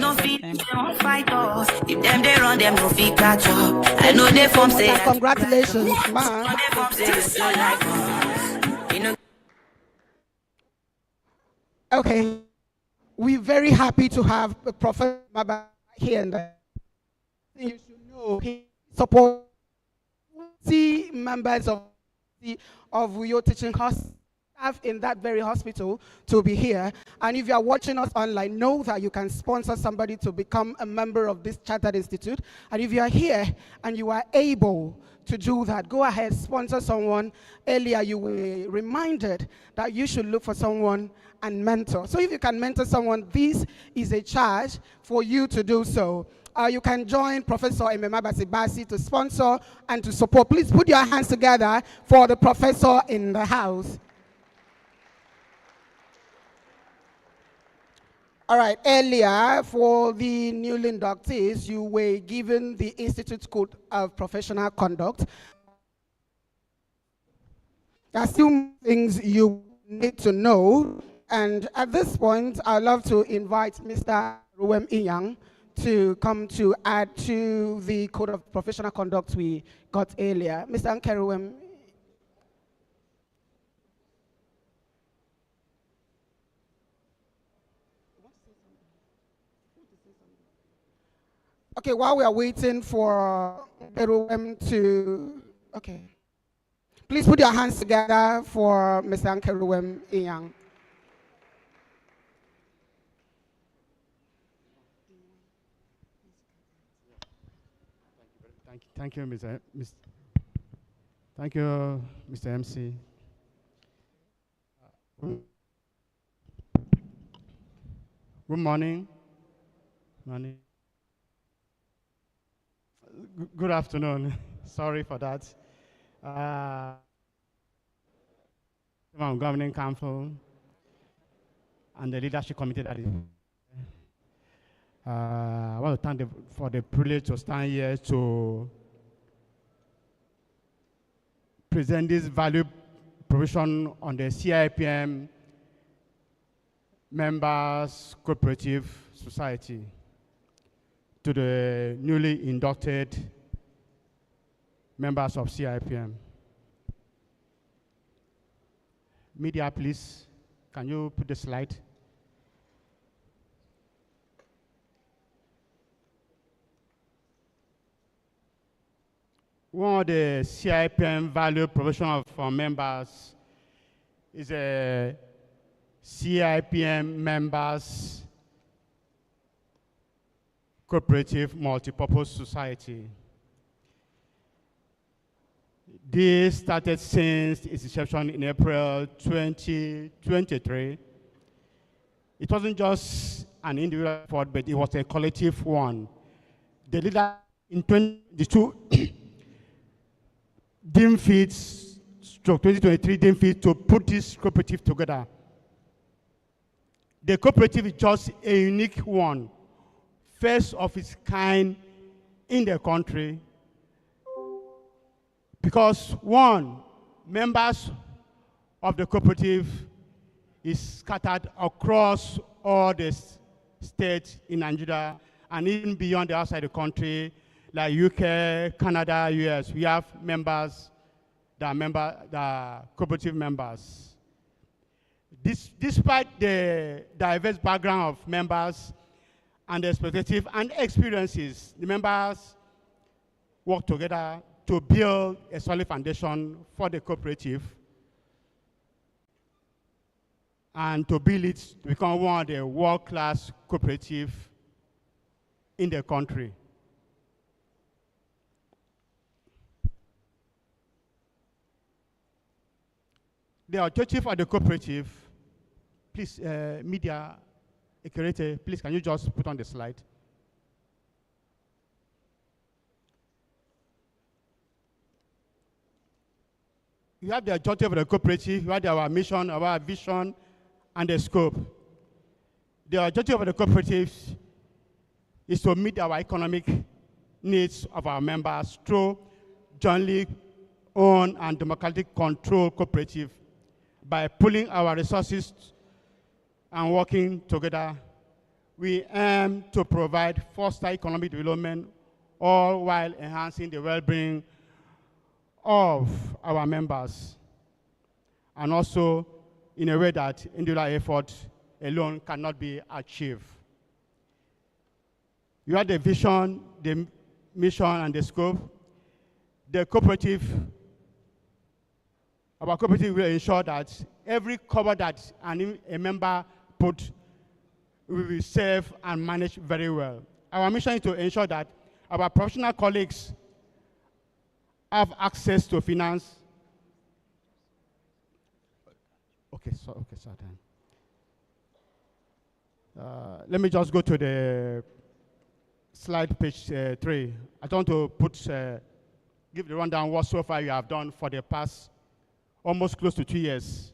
If them they run, them no fit catch up. I know they from say. Congratulations, man. Okay, we're very happy to have Professor Maba here, and you should know he supports members of Uyo Teaching Hospital staff in that very hospital to be here. And if you are watching us online, know that you can sponsor somebody to become a member of this Chartered Institute. And if you are here and you are able to do that, go ahead, sponsor someone. Earlier, you were reminded that you should look for someone and mentor. So if you can mentor someone, this is a charge for you to do so. You can join Professor Emema Basibasi to sponsor and to support. Please put your hands together for the professor in the house. All right, earlier for the newly inductees, you were given the Institute Code of Professional Conduct. There are still things you need to know. And at this point, I'd love to invite Mr. Ruem Iyang to come to add to the Code of Professional Conduct we got earlier. Mr. Ankeruem. Okay, while we are waiting for Ankeruem to, okay. Please put your hands together for Mr. Ankeruem Iyang. Thank you, Thank you, Mr. MC. Good morning. Good afternoon. Sorry for that. I'm Governing Council and the Leadership Committee that is. I want to thank for the privilege to stand here to present this value provision on the CIPM Members Cooperative Society to the newly inducted members of CIPM. Media, please, can you put the slide? One of the CIPM value provision for members is a CIPM Members Cooperative Multipurpose Society. This started since its inception in April 2023. It wasn't just an individual effort, but it was a collective one. The leader in 2022 deemed fit, 2023 deemed fit to put this cooperative together. The cooperative is just a unique one, first of its kind in the country, because one, members of the cooperative is scattered across all the states in Nigeria and even beyond the outside the country, like UK, Canada, US. We have members that are cooperative members. Despite the diverse background of members and their perspective and experiences, the members work together to build a solid foundation for the cooperative and to build it to become one of the world-class cooperatives in the country. The objective of the cooperative, please, media, please, can you just put on the slide? You have the objective of the cooperative, you have our mission, our vision, and the scope. The objective of the cooperative is to meet our economic needs of our members through jointly owned and democratic controlled cooperative. By pooling our resources and working together, we aim to provide foster economic development, all while enhancing the well-being of our members, and also in a way that individual effort alone cannot be achieved. You have the vision, the mission, and the scope. The cooperative our cooperative will ensure that every cover that a member put, we will save and manage very well. Our mission is to ensure that our professional colleagues have access to finance. Okay, sorry. Let me just go to the slide page 3. I want to give the rundown what so far you have done for the past almost close to 2 years.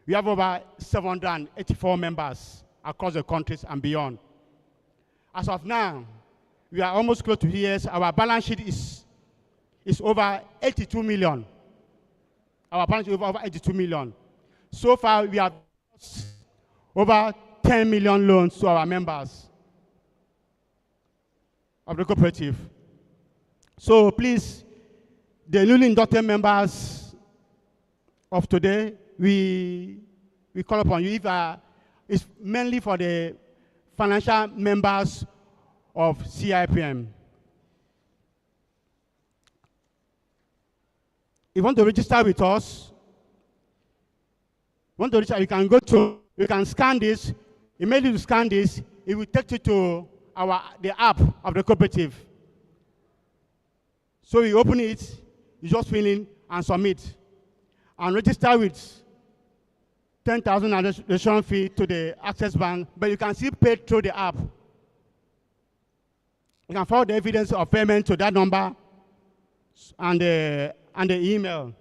We have over 784 members across the countries and beyond. As of now, we are almost close to 2 years. Our balance sheet is over 82 million. Our balance sheet is over 82 million. So far, we have over 10 million loans to our members of the cooperative. So please, the newly inducted members of today, we call upon you. It's mainly for the financial members of CIPM. If you want to register with us, you can scan this. Immediately you scan this, it will take you to the app of the cooperative. So you open it, you just fill in and submit, and register with 10,000 registration fee to the Access Bank, but you can still pay through the app. You can forward the evidence of payment to that number and the email.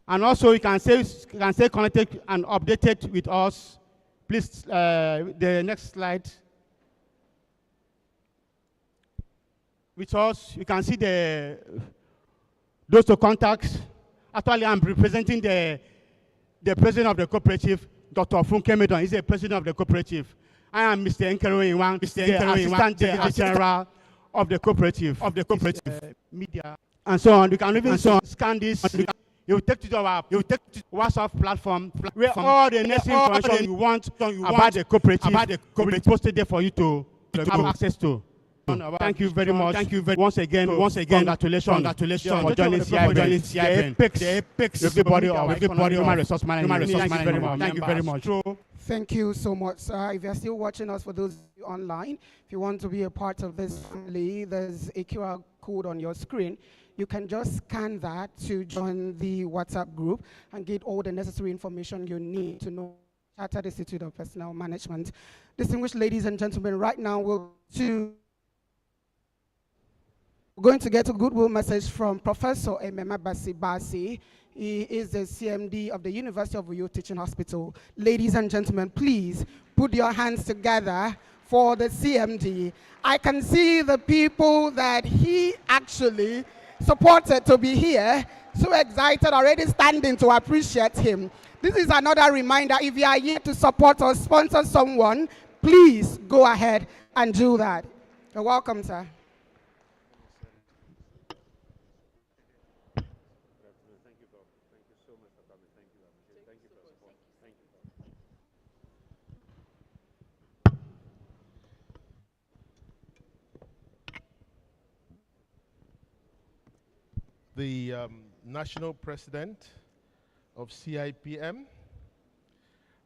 And also you can stay connected and updated with us. Please, the next slide. With us, you can see those to contact. Actually, I'm representing the president of the cooperative, Dr. Funke Medon. He's the president of the cooperative. I am Mr. Nkero Iwan, the assistant general of the cooperative. Media and so on. You can even scan this. It will take you to our WhatsApp platform where all the necessary information you want about the cooperative will be posted there for you to have access to. Thank you very much. Once again, congratulations for joining CIPM. The apex, everybody of human resource management. Thank you very much. Thank you so much, sir. If you're still watching us, for those of you online, if you want to be a part of this family, there's a QR code on your screen. You can just scan that to join the WhatsApp group and get all the necessary information you need to know Chartered Institute of Personnel Management. Distinguished ladies and gentlemen, right now we're going to get a goodwill message from Professor Emema Basi. He is the CMD of the University of Uyo Teaching Hospital. Ladies and gentlemen, please put your hands together for the CMD. I can see the people that he actually supported to be here, so excited, already standing to appreciate him. This is another reminder, if you are here to support or sponsor someone, please go ahead and do that. You're welcome, sir. The National President of CIPM,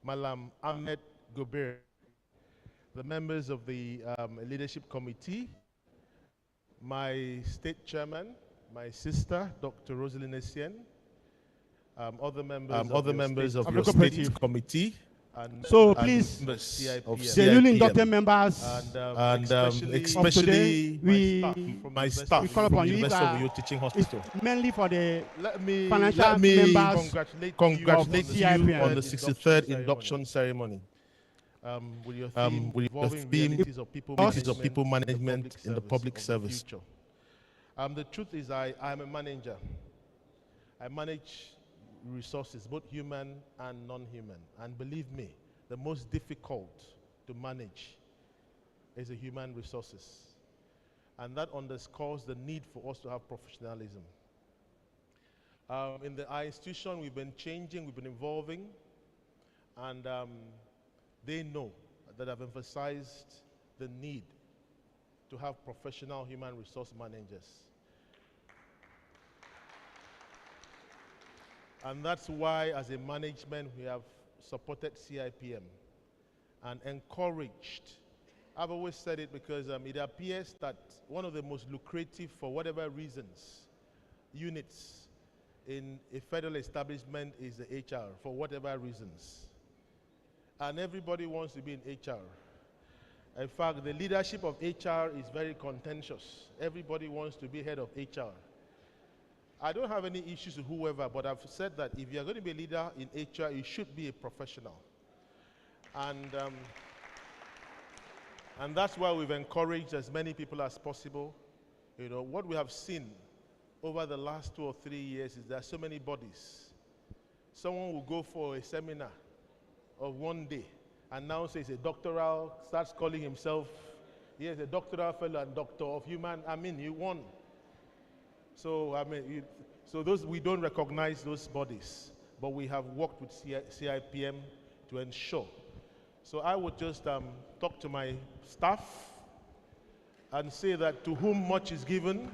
Malam Ahmed Gobir, the members of the Leadership Committee, my State Chairman, my sister, Dr. Rosalind Essien, other members of your State Committee, so please, the newly inducted members and especially my staff we call upon from you. University of Uyo Teaching Hospital. Mainly for the Let me members congratulate of you CIPM. on the 63rd induction ceremony. With your theme, Activities of People Management in the Public Service. The truth is, I'm a manager. I manage resources, both human and non-human. And believe me, the most difficult to manage is the human resources. And that underscores the need for us to have professionalism. In our institution, we've been changing, we've been evolving, and they know that I've emphasized the need to have professional human resource managers. And that's why, as a management, we have supported CIPM and encouraged. I've always said it because it appears that one of the most lucrative, for whatever reasons, units in a federal establishment is the HR, for whatever reasons. And everybody wants to be in HR. In fact, the leadership of HR is very contentious. Everybody wants to be head of HR. I don't have any issues with whoever, but I've said that if you're going to be a leader in HR, you should be a professional. And that's why we've encouraged as many people as possible. You know, what we have seen over the last 2 or 3 years is there are so many bodies. Someone will go for a seminar of one day and now says a doctoral, starts calling himself, yes, a doctoral fellow and doctor of human, you won. So, so those, we don't recognize those bodies, but we have worked with CIPM to ensure. So I would just talk to my staff and say that to whom much is given.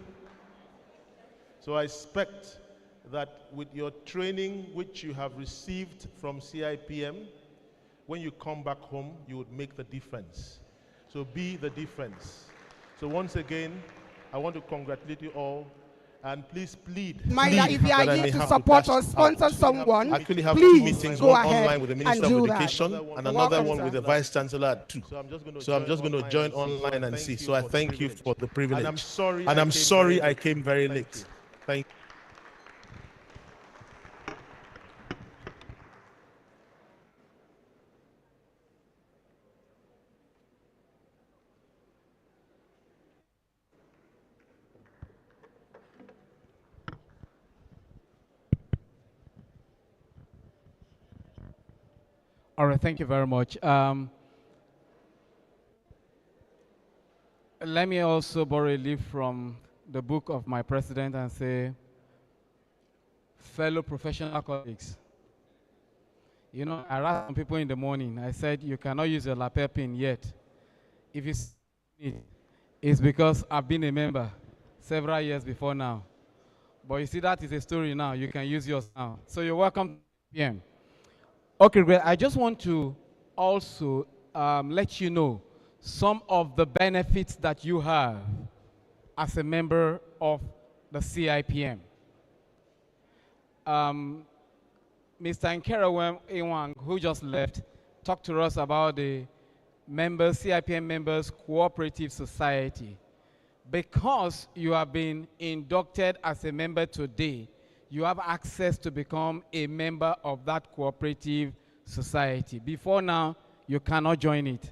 So I expect that with your training which you have received from CIPM, when you come back home, you would make the difference. So be the difference. So once again, I want to congratulate you all. And please plead. Myra, if you are here to support or sponsor someone, please go ahead online with the Minister and do of Education that. and another one with the Vice Chancellor too. So I'm just going to join online and see. So I thank you for the privilege. And I'm sorry I came very late. Thank you. All right, thank you very much. Let me also borrow a leaf from the book of my president and say, fellow professional colleagues, you know, I asked some people in the morning, I said, you cannot use your lapel pin yet. If you need it, it's because I've been a member several years before now. But you see, that is a story now. You can use yours now. So you're welcome to PM. Okay, great. I just want to also let you know some of the benefits that you have as a member of the CIPM. Mr. Nkera Ewang, who just left, talked to us about the CIPM members cooperative society. Because you have been inducted as a member today, you have access to become a member of that cooperative society. Before now, you cannot join it,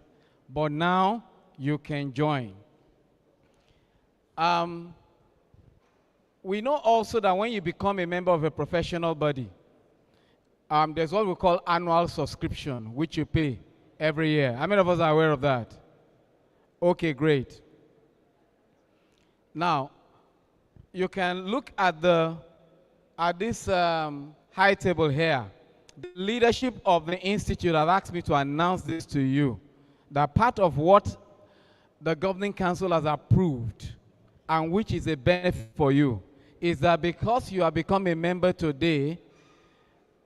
but now you can join. We know also that when you become a member of a professional body, there's what we call annual subscription, which you pay every year. How many of us are aware of that? Okay, great. Now, you can look at this high table here. The leadership of the Institute have asked me to announce this to you, that part of what the Governing Council has approved and which is a benefit for you is that because you have become a member today,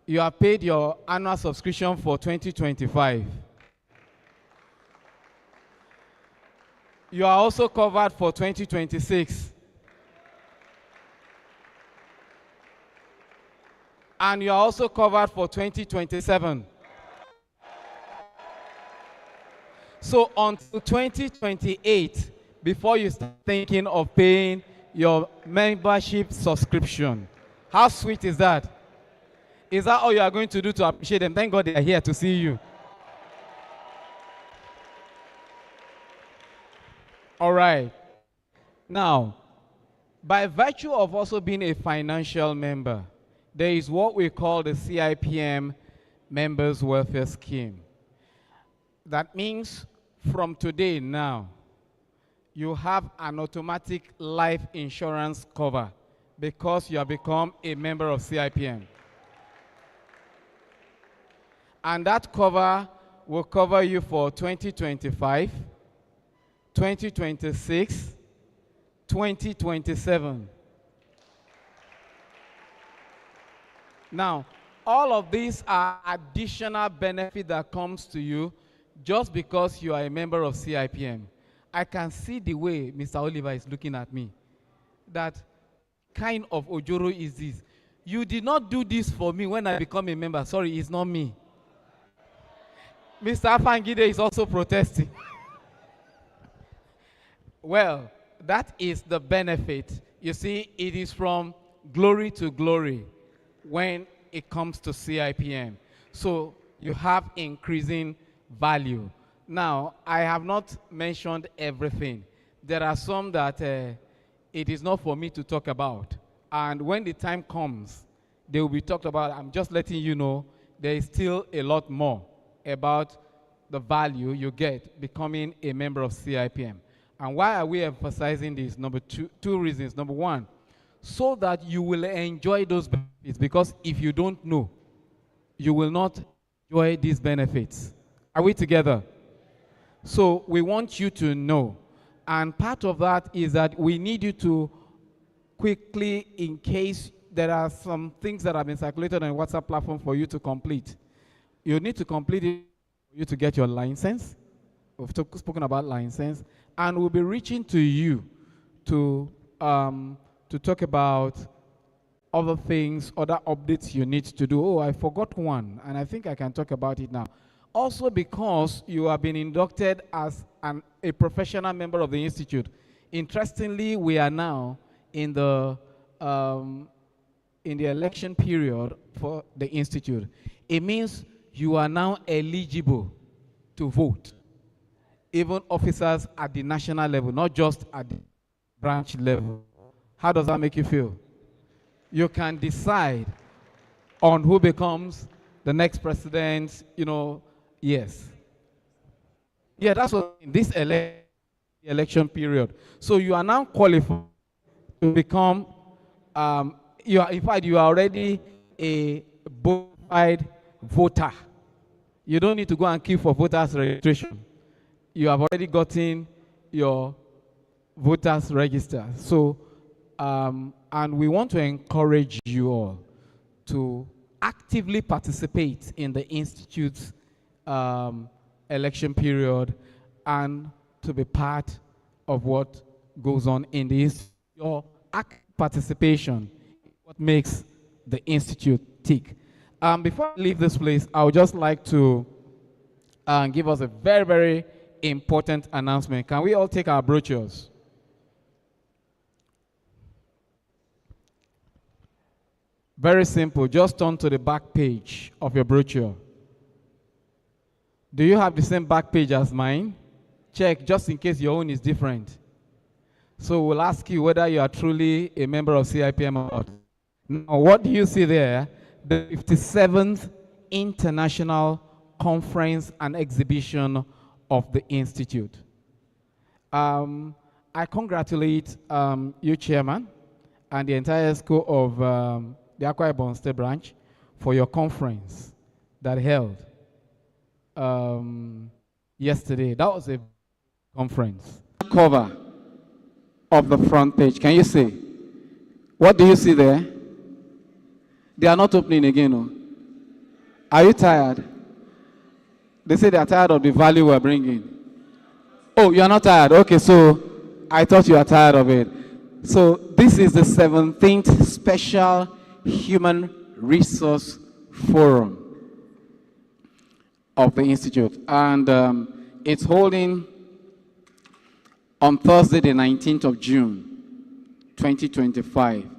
you have paid your annual subscription for 2025. You are also covered for 2026. And you are also covered for 2027. So until 2028, before you start thinking of paying your membership subscription. How sweet is that? Is that all you are going to do to appreciate them? Thank God they are here to see you. All right. Now, by virtue of also being a financial member, there is what we call the CIPM Members Welfare Scheme. That means from today now, you have an automatic life insurance cover because you have become a member of CIPM. And that cover will cover you for 2025, 2026, 2027. Now, all of these are additional benefit that comes to you just because you are a member of CIPM. I can see the way Mr. Oliver is looking at me. That kind of ojoro is this? You did not do this for me when I become a member. Sorry, it's not me. Mr. Afangide is also protesting. Well, that is the benefit. You see, it is from glory to glory when it comes to CIPM. So you have increasing value. Now, I have not mentioned everything. There are some that it is not for me to talk about. And when the time comes, they will be talked about. I'm just letting you know there is still a lot more about the value you get becoming a member of CIPM. And why are we emphasizing this? Two reasons. Number one, so that you will enjoy those benefits, because if you don't know, you will not enjoy these benefits. Are we together? So we want you to know. And part of that is that we need you to quickly, in case there are some things that have been circulated on the WhatsApp platform for you to complete. You need to complete it for you to get your license. We've spoken about license. And we'll be reaching to you to talk about other things, other updates you need to do. Oh, I forgot one, and I think I can talk about it now. Also, because you have been inducted as a professional member of the Institute. Interestingly, we are now in the election period for the Institute. It means you are now eligible to vote. Even officers at the national level, not just at the branch level. How does that make you feel? You can decide on who becomes the next president, yes. Yeah, that's what in this election period. So you are now qualified to become, in fact, you are already a bona fide voter. You don't need to go and queue for voters registration. You have already gotten your voters register. So, and we want to encourage you all to actively participate in the Institute's election period and to be part of what goes on in the Institute. Your active participation is what makes the Institute tick. Before I leave this place, I would just like to give us a very, very important announcement. Can we all take our brochures? Very simple. Just turn to the back page of your brochure. Do you have the same back page as mine? Check, just in case your own is different. So we'll ask you whether you are truly a member of CIPM or not. Now, what do you see there? The 57th International Conference and Exhibition of the Institute. I congratulate you, Chairman, and the entire school of the Akwa Ibom State Branch for your conference that held yesterday. That was a conference. Cover of the front page. Can you see? What do you see there? They are not opening again. No? Are you tired? They say they are tired of the value we're bringing. Oh, you are not tired? Okay, so I thought you are tired of it. So this is the 17th Special Human Resource Forum of the Institute. And it's holding on Thursday, the 19th of June, 2025.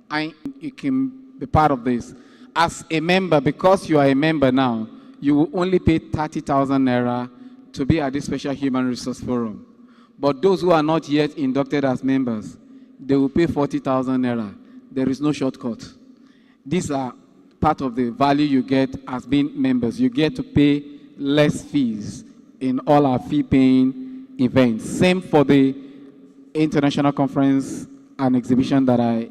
And you can be part of this. As a member, because you are a member now, you will only pay 30,000 naira to be at this Special Human Resource Forum. But those who are not yet inducted as members, they will pay 40,000 naira. There is no shortcut. These are part of the value you get as being members. You get to pay less fees in all our fee-paying events. Same for the international conference and exhibition that I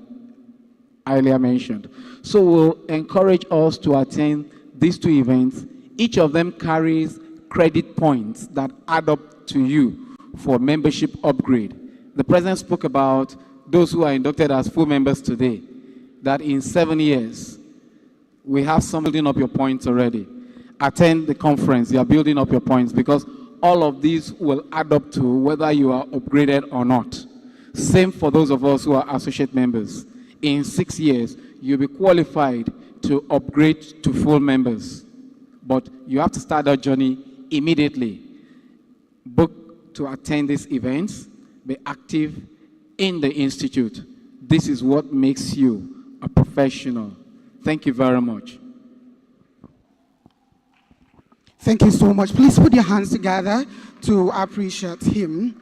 earlier mentioned. So we'll encourage us to attend these two events. Each of them carries credit points that add up to you for membership upgrade. The President spoke about those who are inducted as full members today, that in 7 years, we have some building up your points already. Attend the conference, you are building up your points, because all of these will add up to whether you are upgraded or not. Same for those of us who are associate members. In 6 years, you'll be qualified to upgrade to full members. But you have to start that journey immediately. Book to attend these events, be active in the institute. This is what makes you a professional. Thank you very much. Thank you so much. Please put your hands together to appreciate him.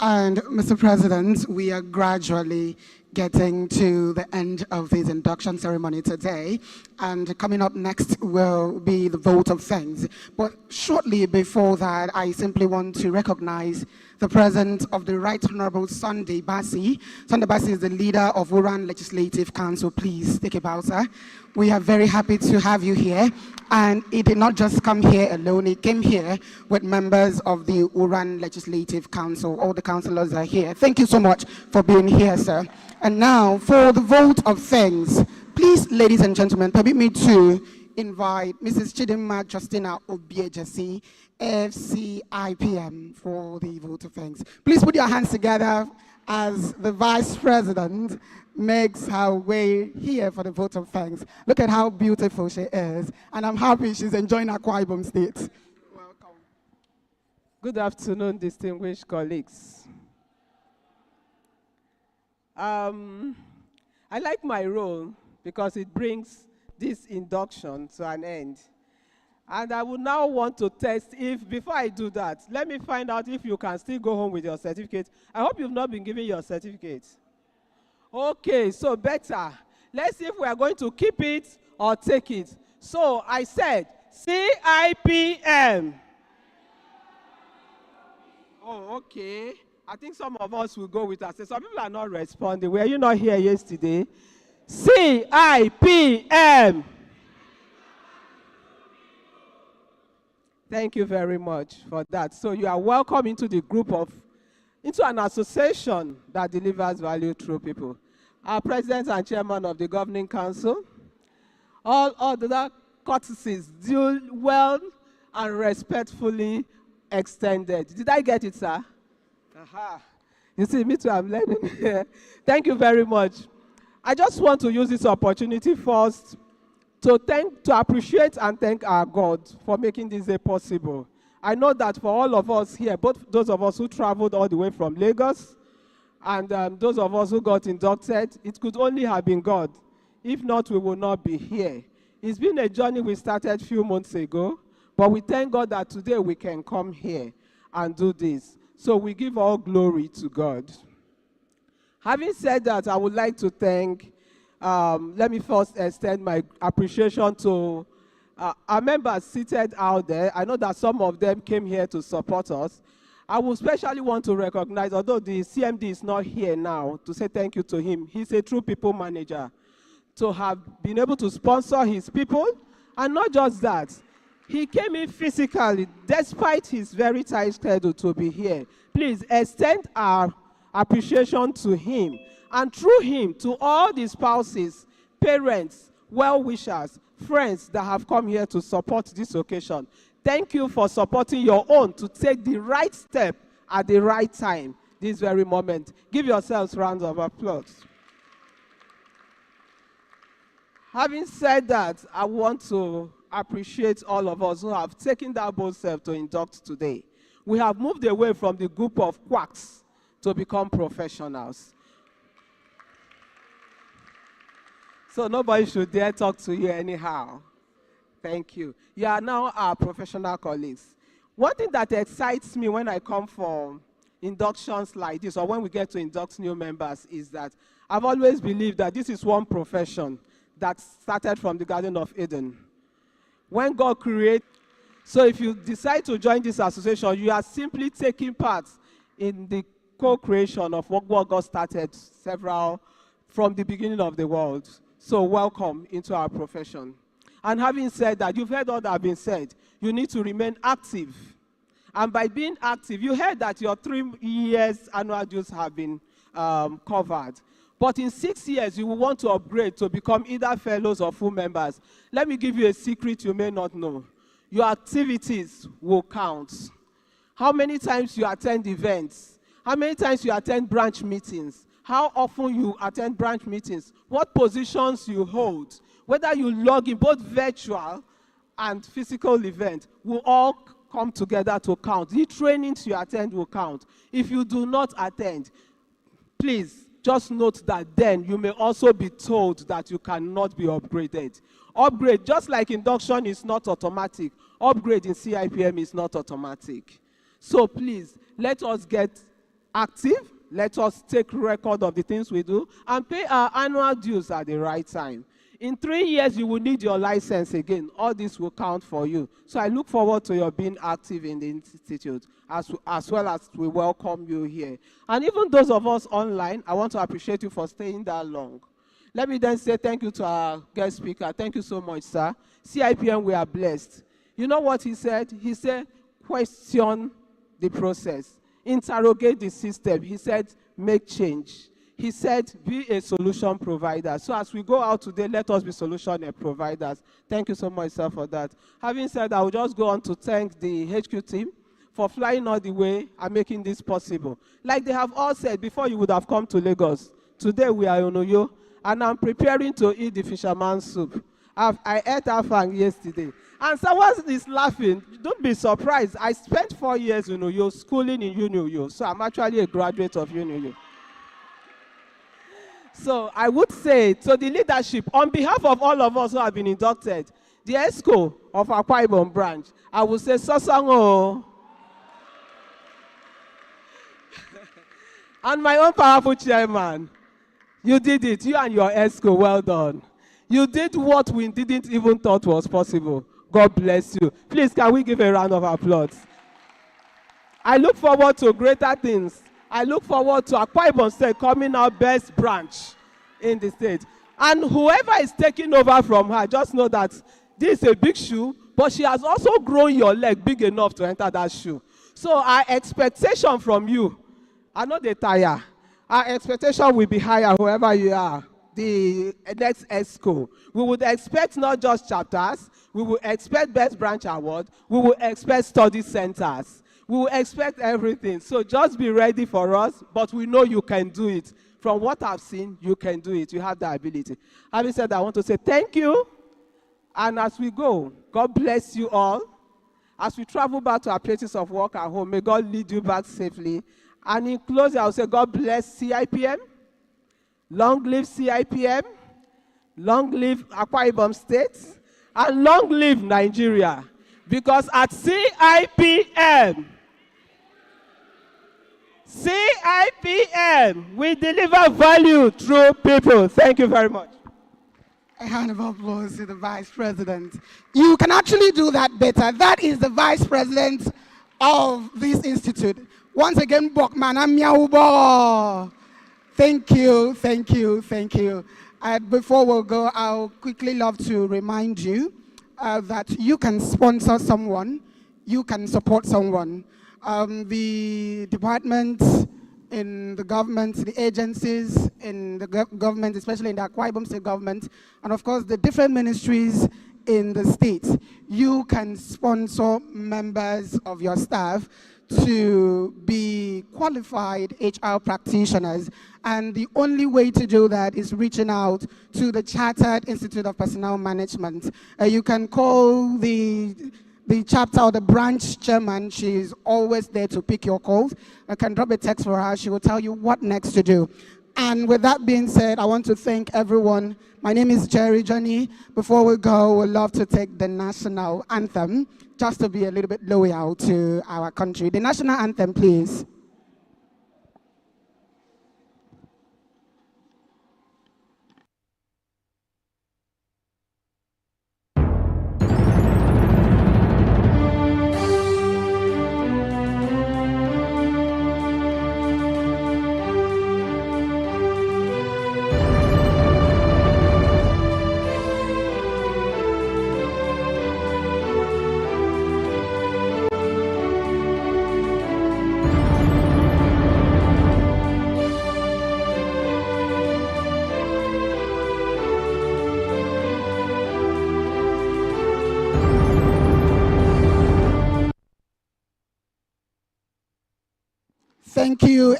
And Mr. President, we are gradually getting to the end of this induction ceremony today. And coming up next will be the vote of thanks. But shortly before that, I simply want to recognize the presence of the Right Honorable Sunday Bassey. Sunday Bassey is the leader of Uran Legislative Council. Please take a bow, sir. We are very happy to have you here. And he did not just come here alone, he came here with members of the Uran Legislative Council. All the councillors are here. Thank you so much for being here, sir. And now for the vote of thanks, please, ladies and gentlemen, permit me to invite Mrs. Chidinma Justina Obiejesi, FCIPM, for the vote of thanks. Please put your hands together as the Vice President makes her way here for the vote of thanks. Look at how beautiful she is, and I'm happy she's enjoying Akwa Ibom State. Welcome. Good afternoon, distinguished colleagues. I like my role because it brings this induction to an end. And I would now want to test if, before I do that, let me find out if you can still go home with your certificate. I hope you've not been given your certificate. Okay, so better. Let's see if we are going to keep it or take it. So I said, CIPM. Oh, okay. I think some of us will go with us. Some people are not responding. Were you not here yesterday? CIPM. Thank you very much for that. So you are welcome into the group of, into an association that delivers value through people. Our president and chairman of the governing council, all other courtesies due well and respectfully extended. Did I get it, sir? Aha. You see, me too, I'm learning here. Thank you very much. I just want to use this opportunity first to appreciate and thank our God for making this day possible. I know that for all of us here, both those of us who traveled all the way from Lagos and those of us who got inducted, it could only have been God. If not, we will not be here. It's been a journey we started a few months ago, but we thank God that today we can come here and do this. So we give all glory to God. Having said that, I would like to thank, let me first extend my appreciation to our members seated out there. I know that some of them came here to support us. I would especially want to recognize, although the CMD is not here now, to say thank you to him. He's a true people manager. To have been able to sponsor his people, and not just that, he came in physically, despite his very tight schedule, to be here. Please extend our appreciation to him, and through him to all the spouses, parents, well-wishers, friends that have come here to support this occasion. Thank you for supporting your own to take the right step at the right time, this very moment. Give yourselves rounds of applause. Having said that, I want to appreciate all of us who have taken that bold step to induct today. We have moved away from the group of quacks to become professionals. So nobody should dare talk to you anyhow. Thank you. You are now our professional colleagues. One thing that excites me when I come for inductions like this, or when we get to induct new members, is that I've always believed that this is one profession that started from the Garden of Eden. When God created, so if you decide to join this association, you are simply taking part in the co-creation of what God started from the beginning of the world. So welcome into our profession. And having said that, you've heard all that have been said. You need to remain active. And by being active, you heard that your 3 years annual dues have been covered. But in 6 years, you will want to upgrade to become either fellows or full members. Let me give you a secret you may not know. Your activities will count. How many times you attend events? How many times you attend branch meetings? How often you attend branch meetings? What positions you hold? Whether you log in both virtual and physical event will all come together to count. The trainings you attend will count. If you do not attend, please just note that then you may also be told that you cannot be upgraded. Upgrade, just like induction is not automatic, upgrade in CIPM is not automatic. So please, let us get active. Let us take record of the things we do and pay our annual dues at the right time. In 3 years, you will need your license again. All this will count for you. So I look forward to your being active in the institute, as well as we welcome you here. And even those of us online, I want to appreciate you for staying that long. Let me then say thank you to our guest speaker. Thank you so much, sir. CIPM, we are blessed. You know what he said? He said, question the process. Interrogate the system. He said, make change. He said, be a solution provider. So as we go out today, let us be solution providers. Thank you so much, sir, for that. Having said that, I will just go on to thank the HQ team for flying all the way and making this possible. Like they have all said, before you would have come to Lagos. Today we are in Oyo, and I'm preparing to eat the fisherman's soup. I ate afang yesterday. And someone is laughing. Don't be surprised. I spent 4 years in Oyo schooling in UNIOYO, so I'm actually a graduate of UNIOYO. So I would say to the leadership, on behalf of all of us who have been inducted, the ESCO of Akwa Ibom branch, I would say, Sosango. And my own powerful chairman, you did it. You and your ESCO, well done. You did what we didn't even thought was possible. God bless you. Please, can we give a round of applause? I look forward to greater things. I look forward to Akwa Ibom State coming our best branch in the state. And whoever is taking over from her, just know that this is a big shoe, but she has also grown your leg big enough to enter that shoe. So our expectation from you, I know they tire. Our expectation will be higher whoever you are, the next ESCO. We would expect not just chapters, we will expect best branch award, we will expect study centers. We will expect everything. So just be ready for us, but we know you can do it. From what I've seen, you can do it. You have the ability. Having said that, I want to say thank you. And as we go, God bless you all. As we travel back to our places of work at home, may God lead you back safely. And in closing, I'll say God bless CIPM. Long live CIPM. Long live Akwa Ibom State. And long live Nigeria. Because at CIPM, we deliver value through people. Thank you very much. A hand of applause to the Vice President. You can actually do that better. That is the Vice President of this institute. Once again, Bokmana Miaubo. Thank you, thank you, thank you. Before we go, I'll quickly love to remind you that you can sponsor someone, you can support someone. The departments in the government, the agencies in the government, especially in the Akwa Ibom State government, and of course the different ministries in the states, you can sponsor members of your staff to be qualified HR practitioners. And the only way to do that is reaching out to the Chartered Institute of Personnel Management. You can call the chapter or the branch chairman. She's always there to pick your calls. You can drop a text for her. She will tell you what next to do. And with that being said, I want to thank everyone. My name is Jerry Johnny. Before we go, we'd love to take the national anthem, just to be a little bit loyal to our country. The national anthem, please.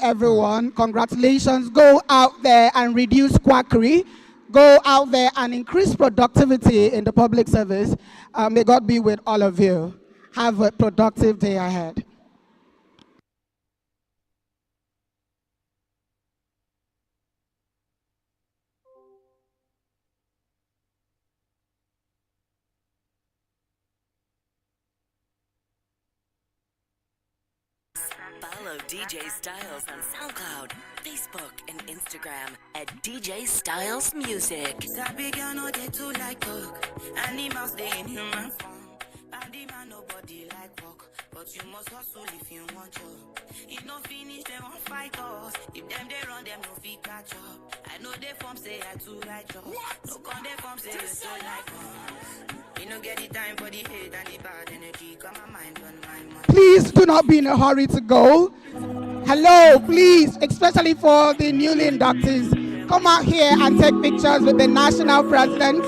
everyone. Congratulations. Go out there and reduce quackery. Go out there and increase productivity in the public service. May God be with all of you. Have a productive day ahead. Follow DJ Styles on SoundCloud, Facebook, and Instagram at DJ Styles Music. That big girl no they too like talk. Animals they in human form. Bandy man nobody like walk. But you must hustle if you want job. If no finish they won't fight us. If them they run them no fit catch up. I know they form say I too righteous. No con they form say you so like us. You no get the time for the hate and the bad energy. Come on mind on my mind. Please do not be in a hurry to go. Hello, please, especially for the newly inductees, come out here and take pictures with the national president,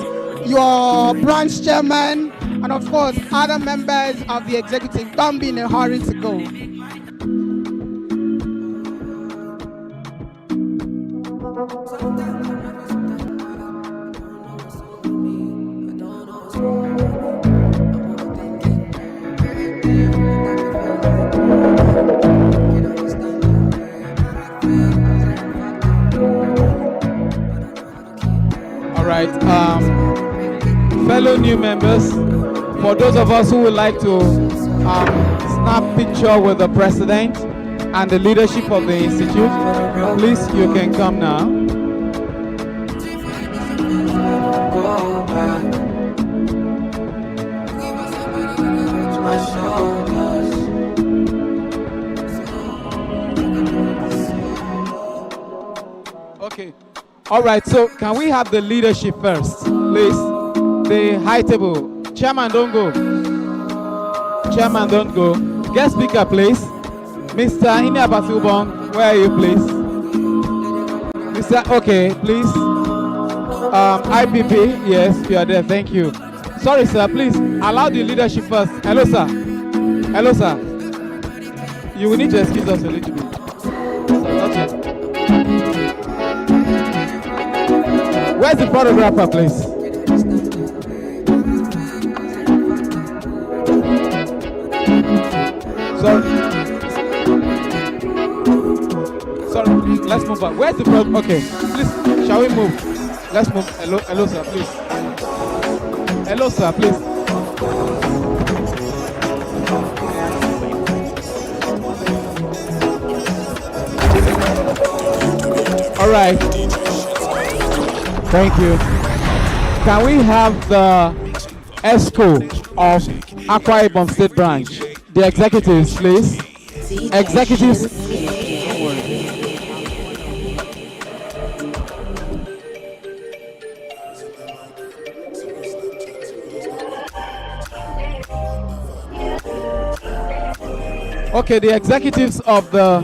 your branch chairman, and of course, other members of the executive. Don't be in a hurry to go. All right, fellow new members, for those of us who would like to snap picture with the president and the leadership of the institute, please, you can come now. Okay. All right, so can we have the leadership first, please? The high table. Chairman, don't go. Chairman, don't go. Guest speaker, please. Mr. Iniabatubong, where are you, please? Mr. Okay, please. IPP, yes, you are there. Thank you. Sorry, sir. Please allow the leadership first. Hello, sir. Hello, sir. You will need to excuse us a little bit. Okay. Where's the photographer, please? Sorry, let's move on. Where's the photographer? Okay, please, shall we move? Let's move. Hello, sir, please. Hello, sir, please. All right. Thank you. Can we have the ESCO of Akwa Ibom State Branch? The executives, please. Executives. Okay, the executives of the